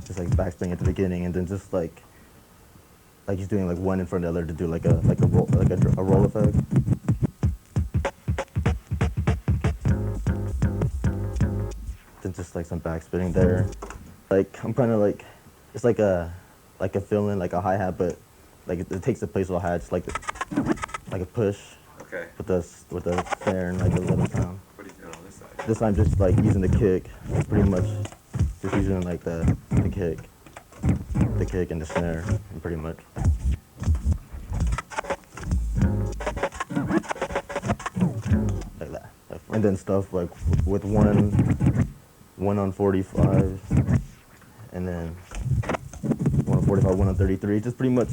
Speaker 15: Just like back spinning at the beginning, and then just like he's doing like one in front of the other to do like a roll effect. Then just like some back spinning there. Like I'm kind of like it's like a fill in, like a hi hat, but like it takes the place of a hi hat, just like a push.
Speaker 9: Okay.
Speaker 15: With the snare and like a little sound.
Speaker 9: What are you doing on this side?
Speaker 15: This time just like using the kick, pretty much just using like the kick and the snare, and pretty much. Like that. And then stuff like with one on 45, and then one on 45, one on 33, just pretty much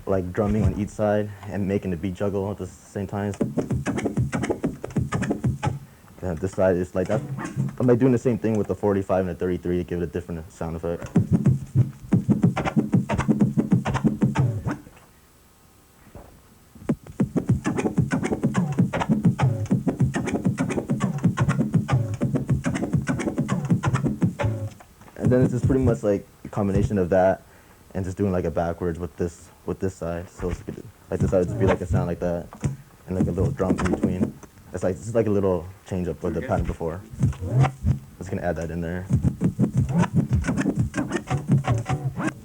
Speaker 15: like drumming on each side and making the beat juggle at the same time. And this side is like that. I'm like doing the same thing with the 45 and the 33 to give it a different sound effect. And then it's just pretty much like a combination of that and just doing like a backwards with this side. So it's like this side would just be like a sound like that and like a little drum in between. It's just like a little change up with the pattern before. Just gonna add that in there.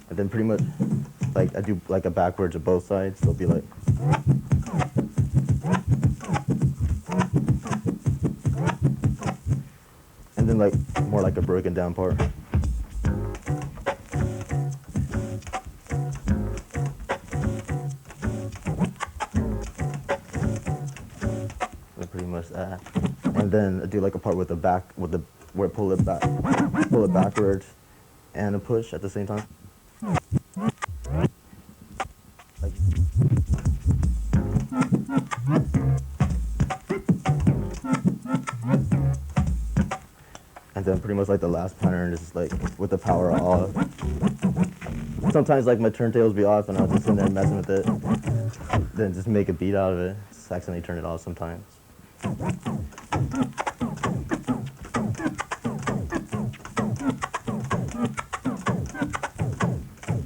Speaker 15: And then pretty much like I do like a backwards of both sides, so it'll be like and then like more like a broken down part. Pretty much that, and then I do like a part with the back, where pull it backwards, and a push at the same time. Like, and then pretty much like the last pattern is like with the power off. Sometimes like my turntables be off, and I'll just sit there messing with it, then just make a beat out of it. Just accidentally turn it off sometimes.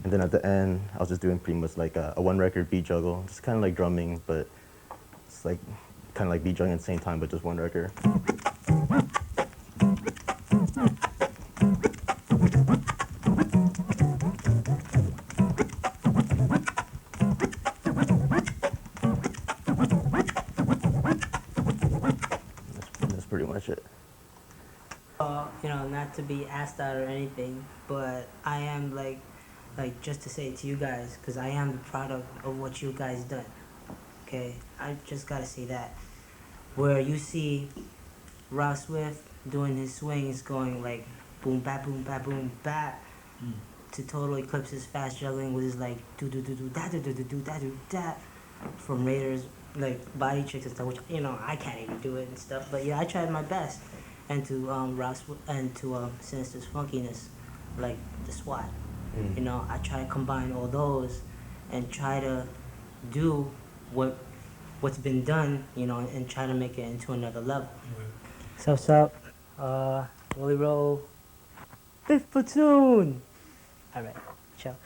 Speaker 15: And then at the end, I was just doing pretty much like a one record beat juggle, just kind of like drumming, but it's like kind of like beat juggling at the same time, but just one record. That's pretty much it.
Speaker 17: You know, not to be asked out or anything, but I am like just to say to you guys, because I am the product of what you guys done. Okay, I just gotta say that. Where you see Ross Swift doing his swings, going like boom bap boom bap boom bap, to total Eclipse's fast juggling with his like do do do do da do do do do da do da, from Raiders like body tricks and stuff, which you know I can't even do it and stuff. But yeah, I tried my best. And to Ross and to Sinister's funkiness, like the SWAT. You know, I try to combine all those and try to do what's been done, you know, and try to make it into another level. Sup, Roli roll, fifth platoon. All right, chill.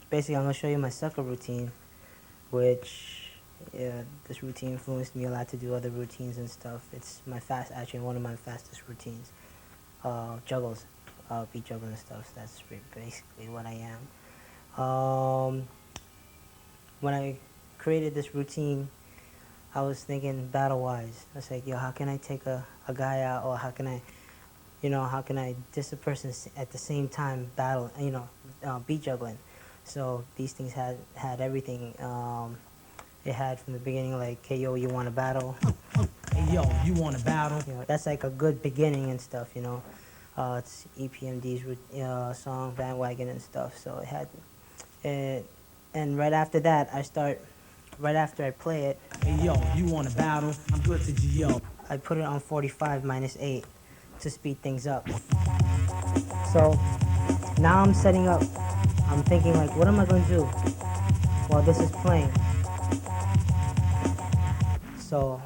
Speaker 17: Basically, I'm gonna show you my sucker routine, which. Yeah, this routine influenced me a lot to do other routines and stuff. It's actually one of my fastest routines. Juggles, beat juggling and stuff. So that's basically what I am. When I created this routine, I was thinking battle-wise. I was like, yo, how can I take a guy out, or how can I diss a person at the same time battle, beat juggling. So these things had everything. It had from the beginning like, hey yo, you want to battle? Hey yo, you want to battle? You know, that's like a good beginning and stuff, you know. It's EPMD's song, Bandwagon and stuff. So it had, and right after that, right after I play it, hey yo, you want a battle? I'm good to GO. I put it on 45 minus 8 to speed things up. So now I'm setting up, I'm thinking like, what am I gonna do while this is playing? So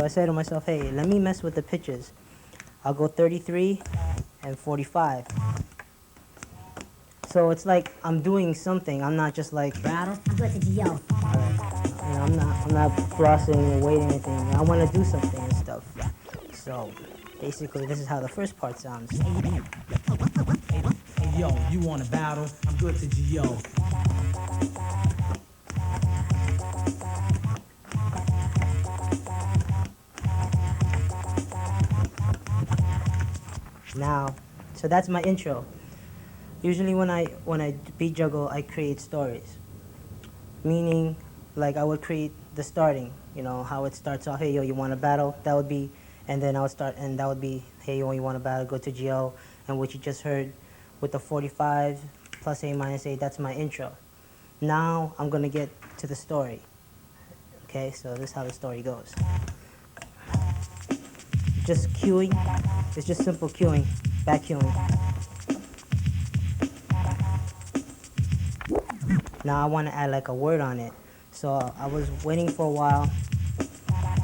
Speaker 17: I say to myself, hey, let me mess with the pitches. I'll go 33 and 45. So it's like I'm doing something. I'm not just like battle. I'm good to GO. You know, I'm not flossing and waiting anything. I want to do something and stuff. So basically, this is how the first part sounds. Hey, yo, you want a battle? I'm good to GO. Now, so that's my intro. Usually when I beat juggle, I create stories. Meaning, like I would create the starting, you know, how it starts off, hey yo, you want a battle? That would be, and then I would start, and that would be, hey yo, you want a battle? Go to GO, and what you just heard with the 45 plus A minus A, that's my intro. Now I'm gonna get to the story. Okay, so this is how the story goes. Just cueing, it's just simple cueing, back cueing. Now I want to add like a word on it. So I was waiting for a while,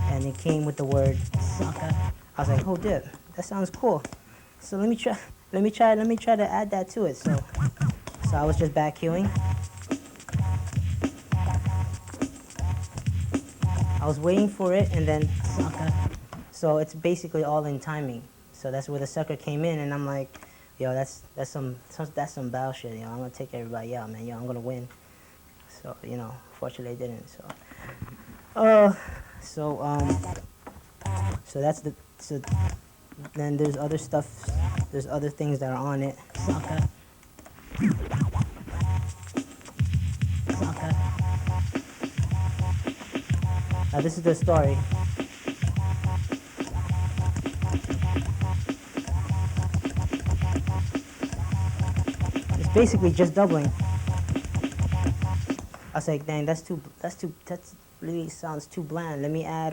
Speaker 17: and it came with the word sucker. I was like, oh dip, that sounds cool. So let me try to add that to it. So I was just back cueing. I was waiting for it, and then sucker. So it's basically all in timing. So that's where the sucker came in, and I'm like, yo, that's some battle shit. You know, I'm gonna take everybody out, man. Yo, I'm gonna win. So you know, fortunately I didn't. So that's the. So then there's other stuff. There's other things that are on it. Sucker. Sucker. Now this is the story. It's basically just doubling. I was like, dang, that really sounds too bland. Let me add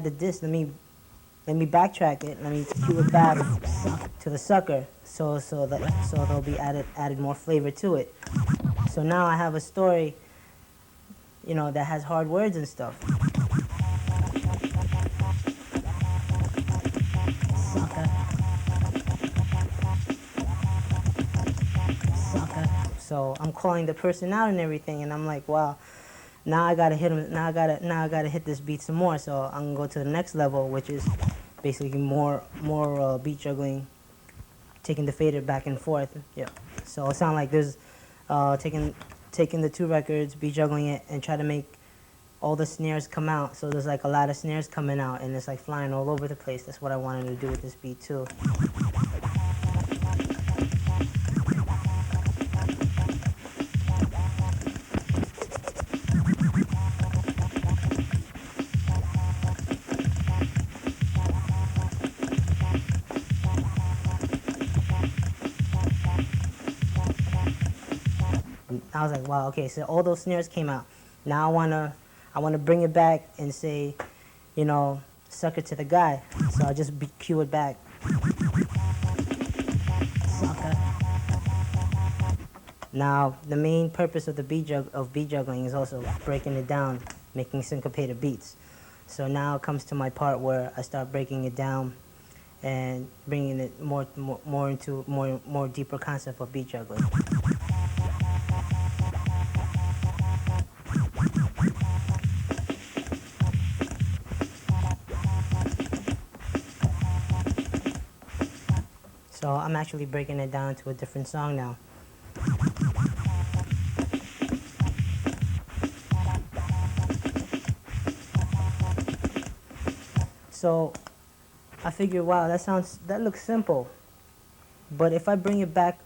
Speaker 17: the disc. Let me backtrack it. Let me cue it back to the sucker. So there'll be added more flavor to it. So now I have a story, you know, that has hard words and stuff. Sucker. Sucker. So I'm calling the person out and everything, and I'm like, wow, now I gotta hit him. Now I gotta hit this beat some more. So I'm gonna go to the next level, which is basically more beat juggling, taking the fader back and forth. Yeah. So it sounds like there's taking the two records, beat juggling it, and try to make all the snares come out. So there's like a lot of snares coming out, and it's like flying all over the place. That's what I wanted to do with this beat too. I was like, wow, okay, so all those snares came out. Now I wanna bring it back and say, you know, sucker to the guy. So I'll just cue it back. Sucker. Now the main purpose of the beat juggling is also breaking it down, making syncopated beats. So now it comes to my part where I start breaking it down and bringing it more into more deeper concept of beat juggling. So I'm actually breaking it down to a different song now. So I figured, wow, that looks simple. But if I bring it back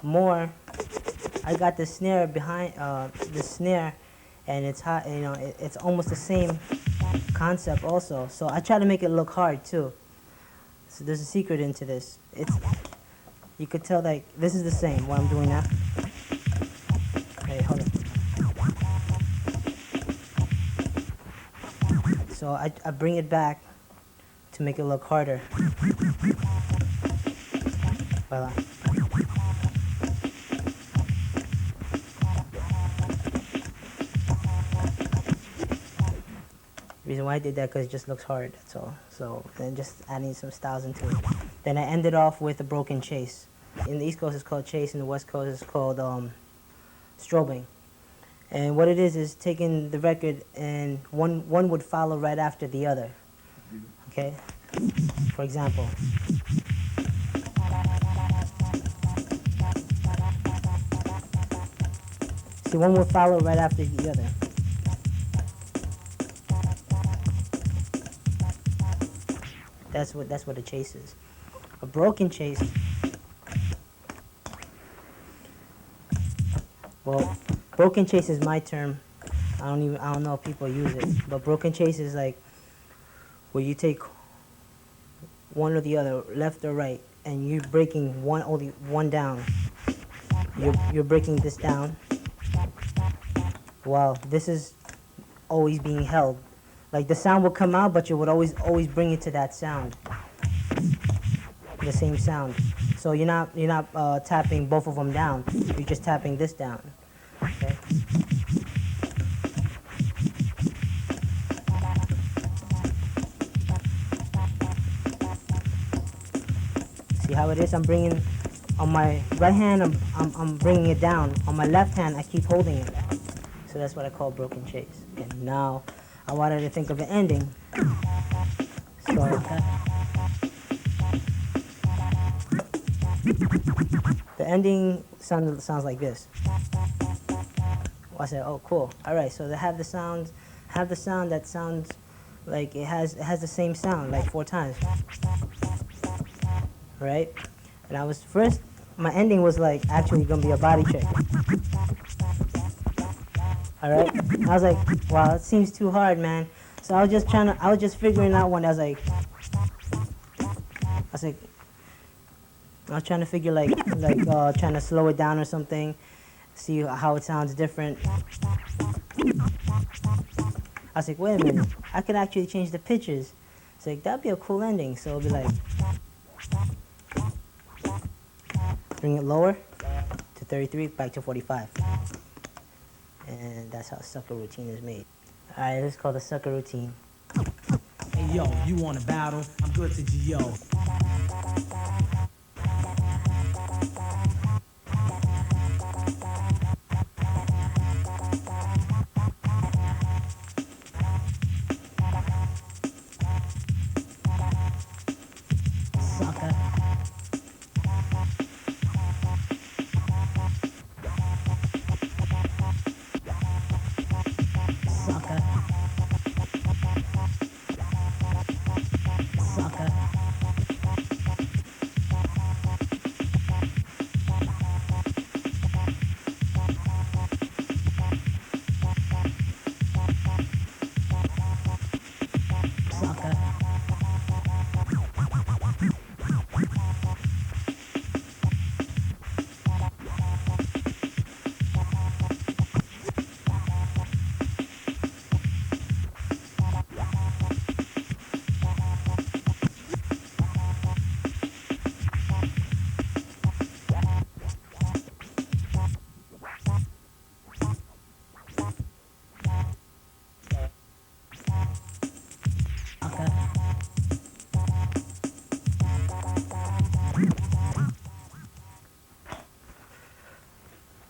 Speaker 17: more, I got the snare behind the snare, and it's hot. You know, it's almost the same concept also. So I try to make it look hard too. So there's a secret into this. You could tell like this is the same what I'm doing now. Hey, hold on. So I bring it back to make it look harder. Voila. Reason why I did that because it just looks hard, that's all. So then just adding some styles into it. Then I ended off with a broken chase. In the East Coast it's called chase, in the West Coast it's called strobing. And what it is taking the record and one would follow right after the other. Okay? For example. See, one would follow right after the other. That's what a chase is. A broken chase. Well, broken chase is my term. I don't know if people use it, but broken chase is like where you take one or the other, left or right, and you're breaking only one down. You're breaking this down while this is always being held. Like the sound will come out, but you would always bring it to that sound, the same sound. So you're not tapping both of them down. You're just tapping this down. Okay. See how it is? I'm bringing on my right hand. I'm bringing it down. On my left hand, I keep holding it. So that's what I call broken chase. And now I wanted to think of an ending. So the ending sounds like this. I said, oh, cool. All right, so they have the sound that sounds like it has the same sound like 4 times, right? And I was first, my ending was like actually gonna be a body check. All right, I was like, wow, it seems too hard, man. So I was just figuring out one. I was trying to figure trying to slow it down or something, see how it sounds different. I was like, wait a minute, I could actually change the pitches. It's like, that'd be a cool ending. So it'll be like, bring it lower to 33, back to 45. And that's how sucker routine is made. All right, this is called the sucker routine.
Speaker 18: Hey yo, you want a battle? I'm good to G.O.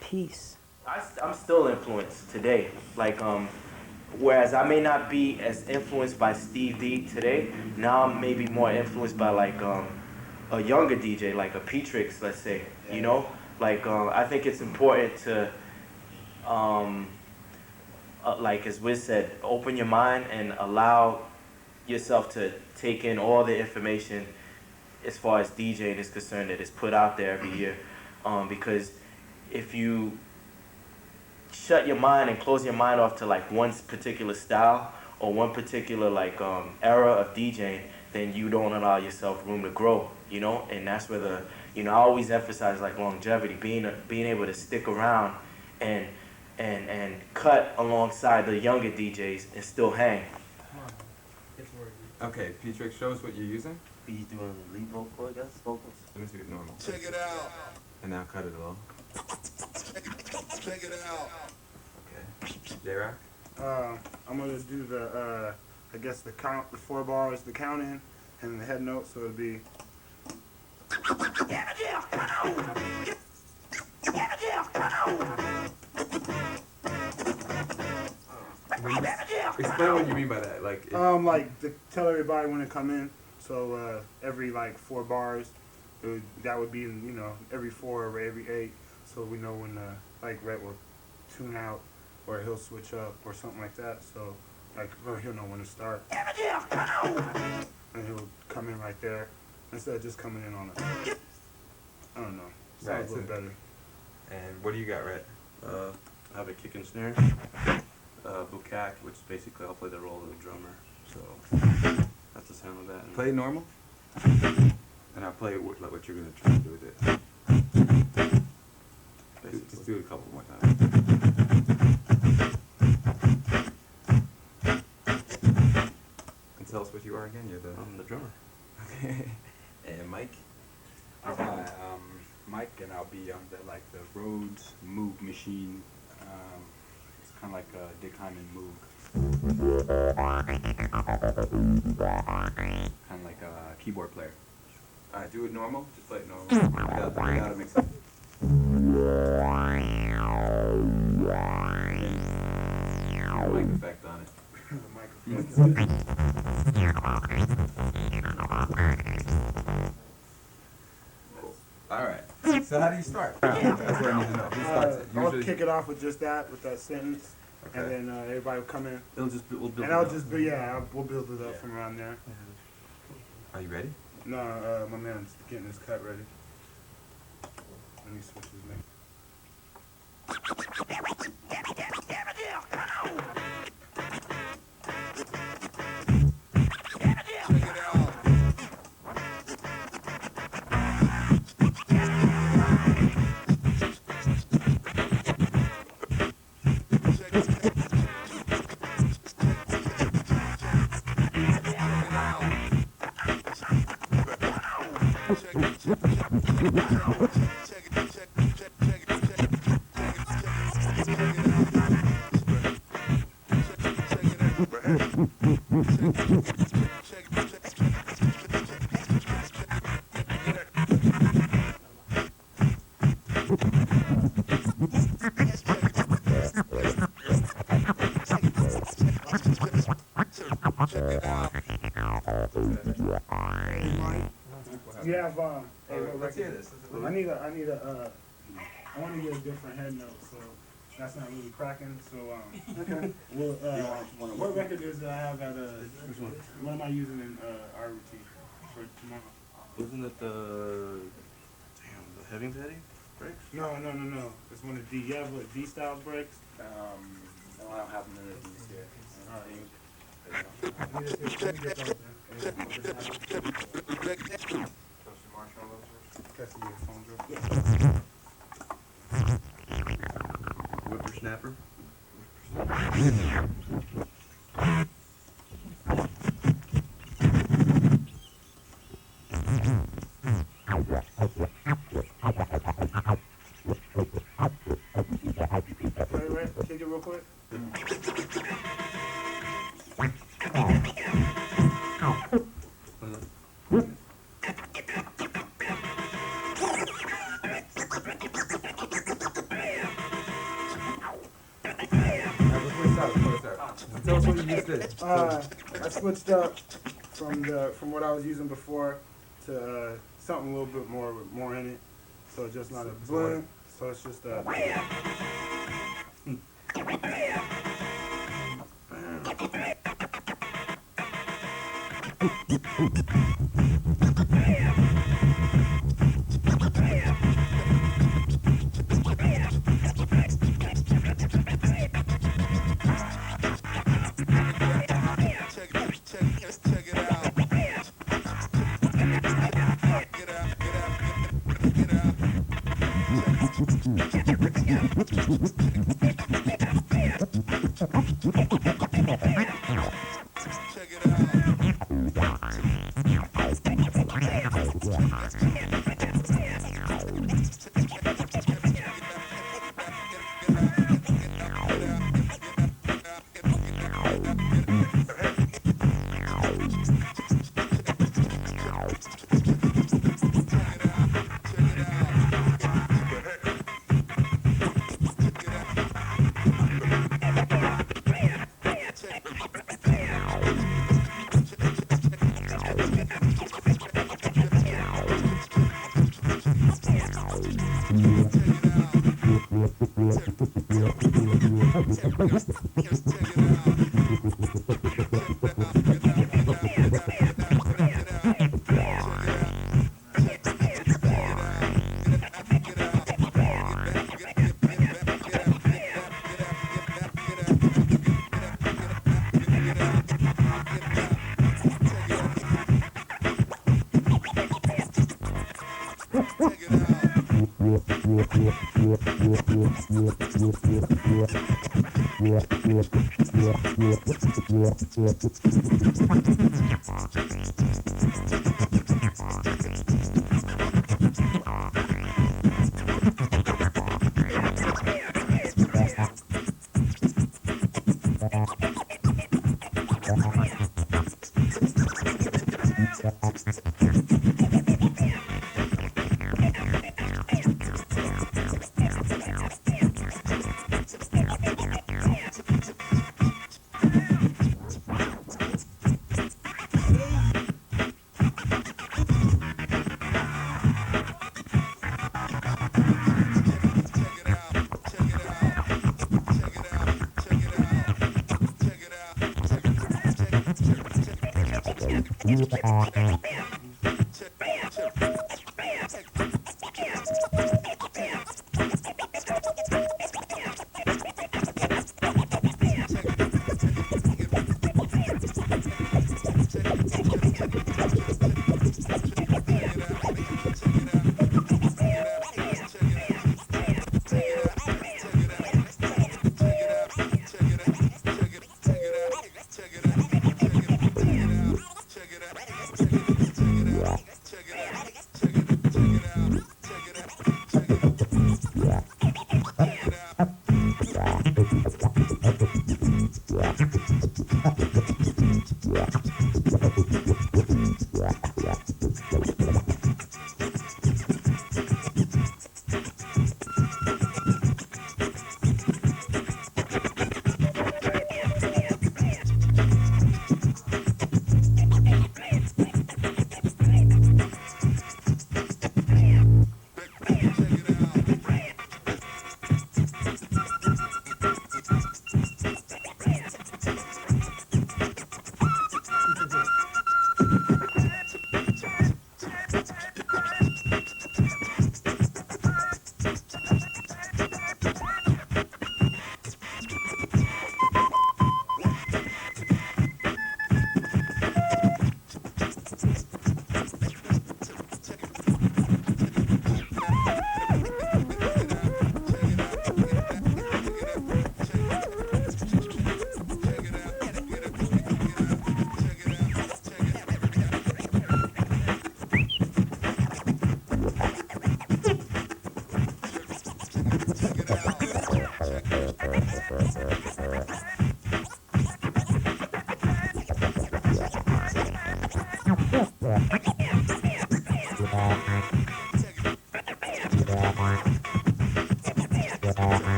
Speaker 17: Peace.
Speaker 6: I'm still influenced today. Like, whereas I may not be as influenced by Steve D today, now I'm maybe more influenced by like a younger DJ, like a P-Trix, let's say. You know, like I think it's important to, like as Wiz said, open your mind and allow yourself to take in all the information as far as DJing is concerned that is put out there every year, because if you shut your mind and close your mind off to like one particular style or one particular like era of DJing, then you don't allow yourself room to grow, you know. And that's where the, you know, I always emphasize like longevity, being able to stick around and cut alongside the younger DJs and still hang.
Speaker 16: Okay, P-Trix, show us what you're using.
Speaker 6: He's doing lead vocal, I guess, vocals.
Speaker 16: Let me see it normal.
Speaker 9: Check it out.
Speaker 16: And now cut it low.
Speaker 9: Check it out.
Speaker 16: Okay. J-Rocc?
Speaker 5: I'm gonna do the I guess the count, the 4 bars, the count in, and the head note, so it'll be.
Speaker 16: Explain what you mean by that. Like,
Speaker 5: like to tell everybody when to come in. So every like 4 bars, that would be in, you know, every 4 or every 8. So we know when like Rhett will tune out, or he'll switch up, or something like that. So like he'll know when to start, and he'll come in right there instead of just coming in on it. I don't know. Sounds a little better.
Speaker 16: And what do you got, Rhett?
Speaker 7: I have a kick and snare, bukkake, which basically I'll play the role of the drummer. So that's the sound of that. And
Speaker 16: play normal, and I'll play like what you're gonna try to do with it. Let's do it a couple more times. And tell us what you are again.
Speaker 7: I'm the drummer.
Speaker 16: Okay. And Mike?
Speaker 11: Hi, Mike, and I'll be on the Rhodes Moog machine. It's kind of like a Dick Hyman Moog. Kind of like a keyboard player.
Speaker 16: Alright, do it normal. Just play it normal. Without a mix up. Mic effect on it. Alright. So how do you start? That's what I need to know. Who starts it?
Speaker 5: I'll kick it off with just that, with that sentence, and then everybody will come in.
Speaker 7: We'll build
Speaker 5: and
Speaker 7: it
Speaker 5: I'll
Speaker 7: up.
Speaker 5: just we'll build it up from around there.
Speaker 16: Are you ready?
Speaker 5: No, my man's getting his cut ready. Let me switch his name. You have hey,
Speaker 16: let's hear this.
Speaker 5: I want to get a different head note, so that's not really cracking. So okay. Well, what record is I have at which one? What am I using in our routine for tomorrow?
Speaker 7: Wasn't it the heavy petty breaks?
Speaker 5: No. It's one of D. You have what, D style breaks?
Speaker 11: No, I don't have none of these here.
Speaker 16: Whippersnapper.
Speaker 5: Wait, take it real quick.
Speaker 16: Tell us what you just did.
Speaker 5: I switched up from what I was using before to something a little bit more in it. So it's just not a blend. So it's just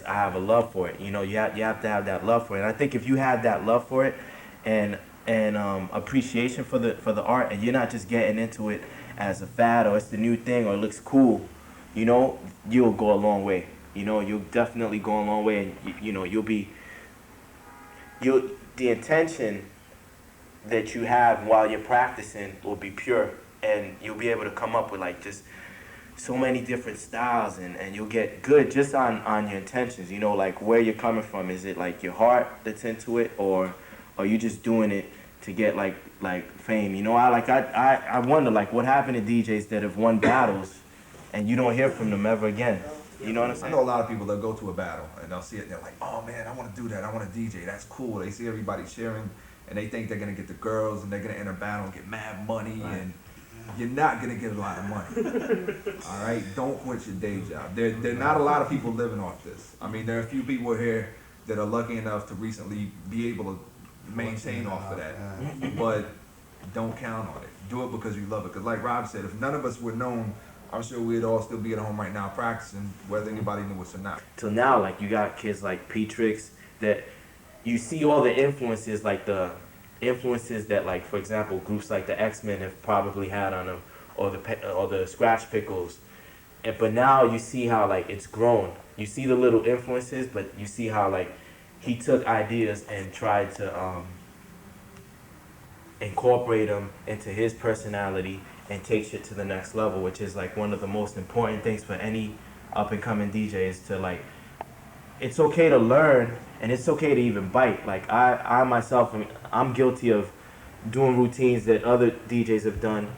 Speaker 6: I have a love for it. You know, you have to have that love for it. And I think if you have that love for it and appreciation for the art, and you're not just getting into it as a fad or it's the new thing or it looks cool, you know, you'll go a long way. You know, you'll definitely go a long way, and you know, the intention that you have while you're practicing will be pure, and you'll be able to come up with like just so many different styles, and you'll get good just on your intentions, you know, like where you're coming from. Is it like your heart that's into it, or are you just doing it to get like fame? You know, I wonder like what happened to DJs that have won battles and you don't hear from them ever again. You know what I'm saying?
Speaker 9: I know a lot of people that go to a battle and they'll see it and they're like, oh man, I want to do that. I want to DJ. That's cool. They see everybody cheering and they think they're going to get the girls and they're going to enter a battle and get mad money. Right. And you're not going to get a lot of money. All right? Don't quit your day job. There are not a lot of people living off this. I mean, there are a few people here that are lucky enough to recently be able to maintain off of that. But don't count on it. Do it because you love it. Because like Rob said, if none of us were known, I'm sure we'd all still be at home right now practicing, whether anybody knew us or not.
Speaker 6: Till now, like, you got kids like P-Trix that you see all the influences, like the influences that, like, for example, groups like the X-Men have probably had on them, or the Scratch Pickles. But now you see how, like, it's grown. You see the little influences, but you see how, like, he took ideas and tried to incorporate them into his personality and take shit to the next level, which is like one of the most important things for any up-and-coming DJ is to like, it's okay to learn and it's okay to even bite. Like I myself, I'm guilty of doing routines that other DJs have done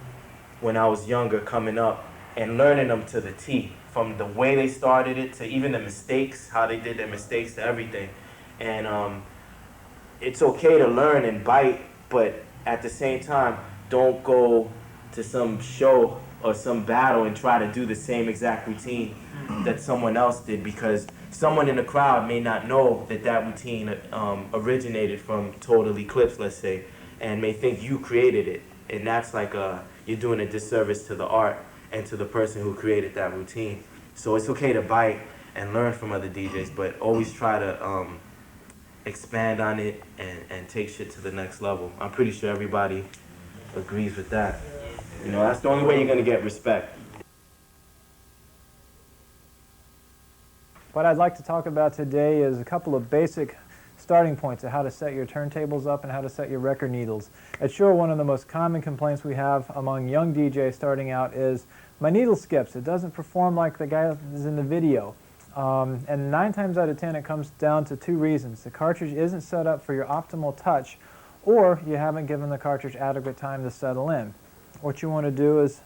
Speaker 6: when I was younger coming up and learning them to the T, from the way they started it to even the mistakes, how they did their mistakes to everything. And it's okay to learn and bite, but at the same time, don't go to some show or some battle and try to do the same exact routine that someone else did, because someone in the crowd may not know that that routine originated from Total Eclipse, let's say, and may think you created it. And that's like you're doing a disservice to the art and to the person who created that routine. So it's okay to bite and learn from other DJs, but always try to expand on it and take shit to the next level. I'm pretty sure everybody agrees with that. You know, that's the only way you're going to get respect.
Speaker 19: What I'd like to talk about today is a couple of basic starting points of how to set your turntables up and how to set your record needles. At Shure, one of the most common complaints we have among young DJs starting out is, my needle skips. It doesn't perform like the guy is in the video. And 9 times out of 10 it comes down to 2 reasons. The cartridge isn't set up for your optimal touch, or you haven't given the cartridge adequate time to settle in. What you want to do is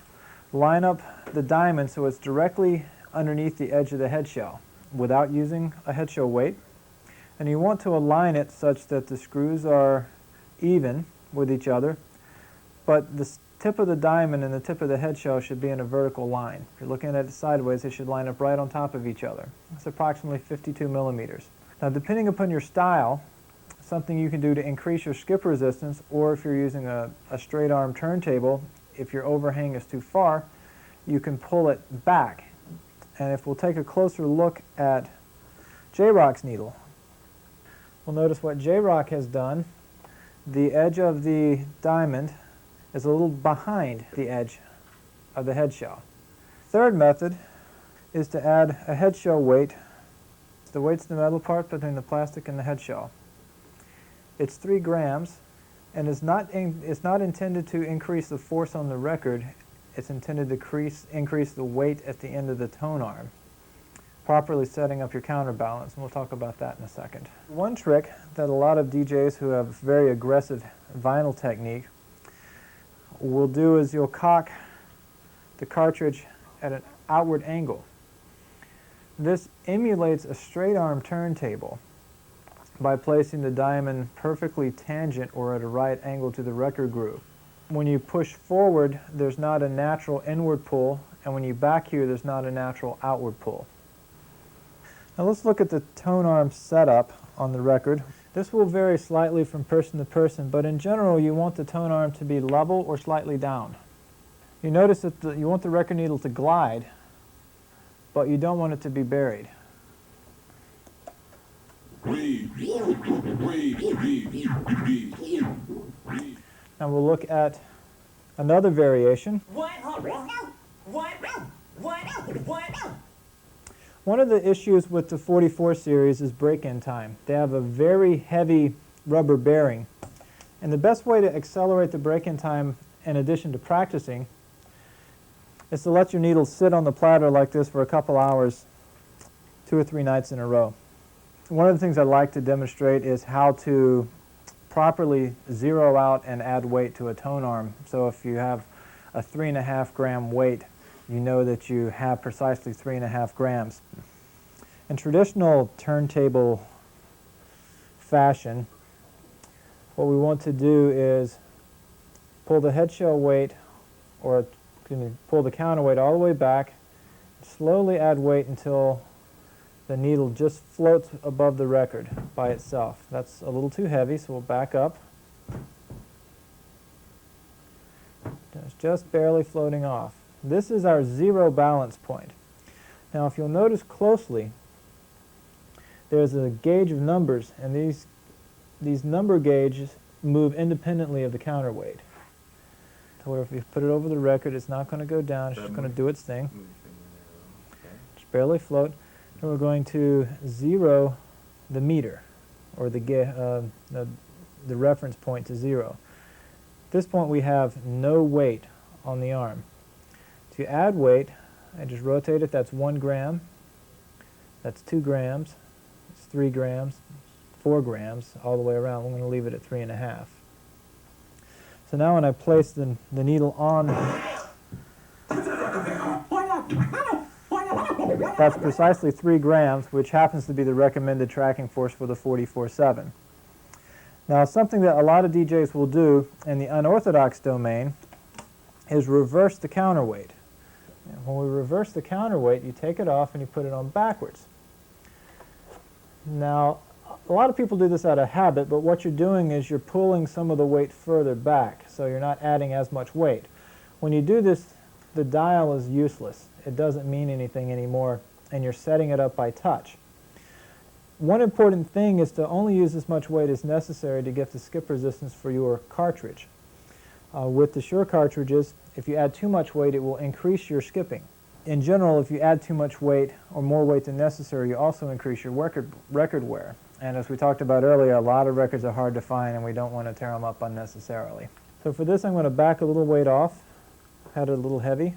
Speaker 19: line up the diamond so it's directly underneath the edge of the head shell without using a head shell weight. And you want to align it such that the screws are even with each other, but the tip of the diamond and the tip of the head shell should be in a vertical line. If you're looking at it sideways, they should line up right on top of each other. It's approximately 52 millimeters. Now, depending upon your style, something you can do to increase your skip resistance, or if you're using a straight arm turntable, if your overhang is too far, you can pull it back. And if we'll take a closer look at J-Rocc's needle, we'll notice what J-Rocc has done. The edge of the diamond is a little behind the edge of the head shell. Third method is to add a head shell weight. The weight's the metal part between the plastic and the head shell. It's 3 grams, and it's not intended to increase the force on the record. It's intended to increase the weight at the end of the tone arm, properly setting up your counterbalance, and we'll talk about that in a second. One trick that a lot of DJs who have very aggressive vinyl technique will do is you'll cock the cartridge at an outward angle. This emulates a straight arm turntable by placing the diamond perfectly tangent or at a right angle to the record groove. When you push forward, there's not a natural inward pull, and when you back here, there's not a natural outward pull. Now let's look at the tone arm setup on the record. This will vary slightly from person to person, but in general you want the tone arm to be level or slightly down. You notice that you want the record needle to glide, but you don't want it to be buried. Now we'll look at another variation. One of the issues with the 44 series is break-in time. They have a very heavy rubber bearing. And the best way to accelerate the break-in time, in addition to practicing, is to let your needles sit on the platter like this for a couple hours, 2 or 3 nights in a row. One of the things I like to demonstrate is how to properly zero out and add weight to a tone arm. So if you have a 3.5 gram weight, you know that you have precisely 3.5 grams. In traditional turntable fashion, what we want to do is pull the head shell weight, or pull the counterweight all the way back, slowly add weight until the needle just floats above the record by itself. That's a little too heavy, so we'll back up. It's just barely floating off. This is our zero balance point. Now, if you'll notice closely, there's a gauge of numbers, and these number gauges move independently of the counterweight. So if you put it over the record, it's not going to go down. It's just going to do its thing. Just barely float. And we're going to zero the meter, or the reference point to 0. At this point, we have no weight on the arm. To add weight, I just rotate it. That's 1 gram. That's 2 grams. It's 3 grams. 4 grams all the way around. I'm going to leave it at 3.5. So now when I place the needle on, that's precisely 3 grams, which happens to be the recommended tracking force for the 44/7. Now, something that a lot of DJs will do in the unorthodox domain is reverse the counterweight. And when we reverse the counterweight, you take it off and you put it on backwards. Now, a lot of people do this out of habit, but what you're doing is you're pulling some of the weight further back, so you're not adding as much weight. When you do this, the dial is useless. It doesn't mean anything anymore, and you're setting it up by touch. One important thing is to only use as much weight as necessary to get the skip resistance for your cartridge. With the Shure cartridges, if you add too much weight, it will increase your skipping. In general, if you add too much weight or more weight than necessary, you also increase your record wear. And as we talked about earlier, a lot of records are hard to find, and we don't want to tear them up unnecessarily. So for this, I'm going to back a little weight off. Had it a little heavy.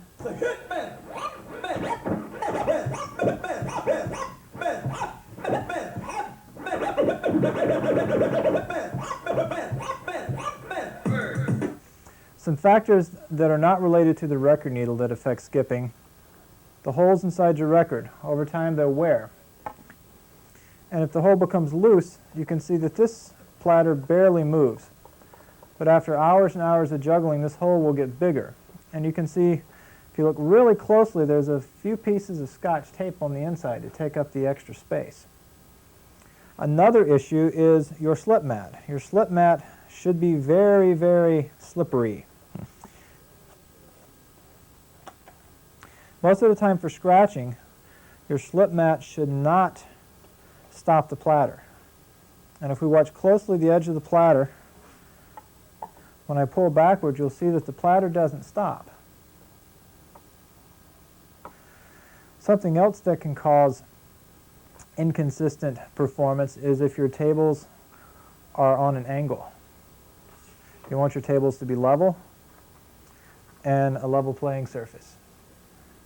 Speaker 19: Some factors that are not related to the record needle that affect skipping: the holes inside your record. Over time, they'll wear. And if the hole becomes loose, you can see that this platter barely moves. But after hours and hours of juggling, this hole will get bigger. And you can see, if you look really closely, there's a few pieces of Scotch tape on the inside to take up the extra space. Another issue is your slip mat. Your slip mat should be very, very slippery. Most of the time for scratching, your slip mat should not stop the platter. And if we watch closely the edge of the platter, when I pull backwards, you'll see that the platter doesn't stop. Something else that can cause inconsistent performance is if your tables are on an angle. You want your tables to be level and a level playing surface.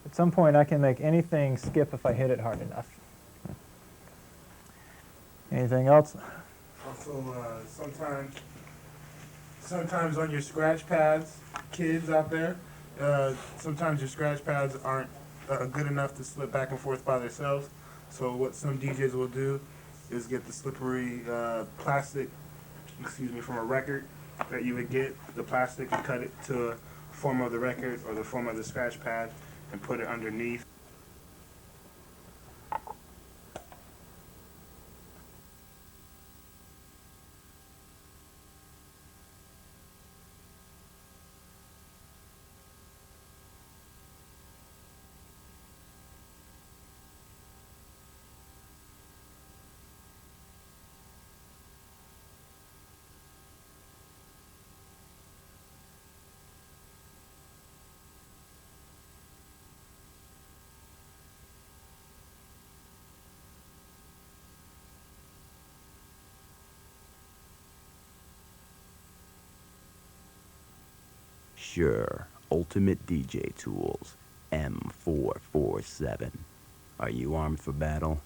Speaker 19: At some point, I can make anything skip if I hit it hard enough. Anything else?
Speaker 5: Also, sometimes on your scratch pads, kids out there, sometimes your scratch pads aren't good enough to slip back and forth by themselves. So what some DJs will do is get the slippery plastic, from a record that you would get, the plastic, and cut it to the form of the record or the form of the scratch pad and put it underneath.
Speaker 1: Shure Ultimate DJ Tools M447. Are you armed for battle?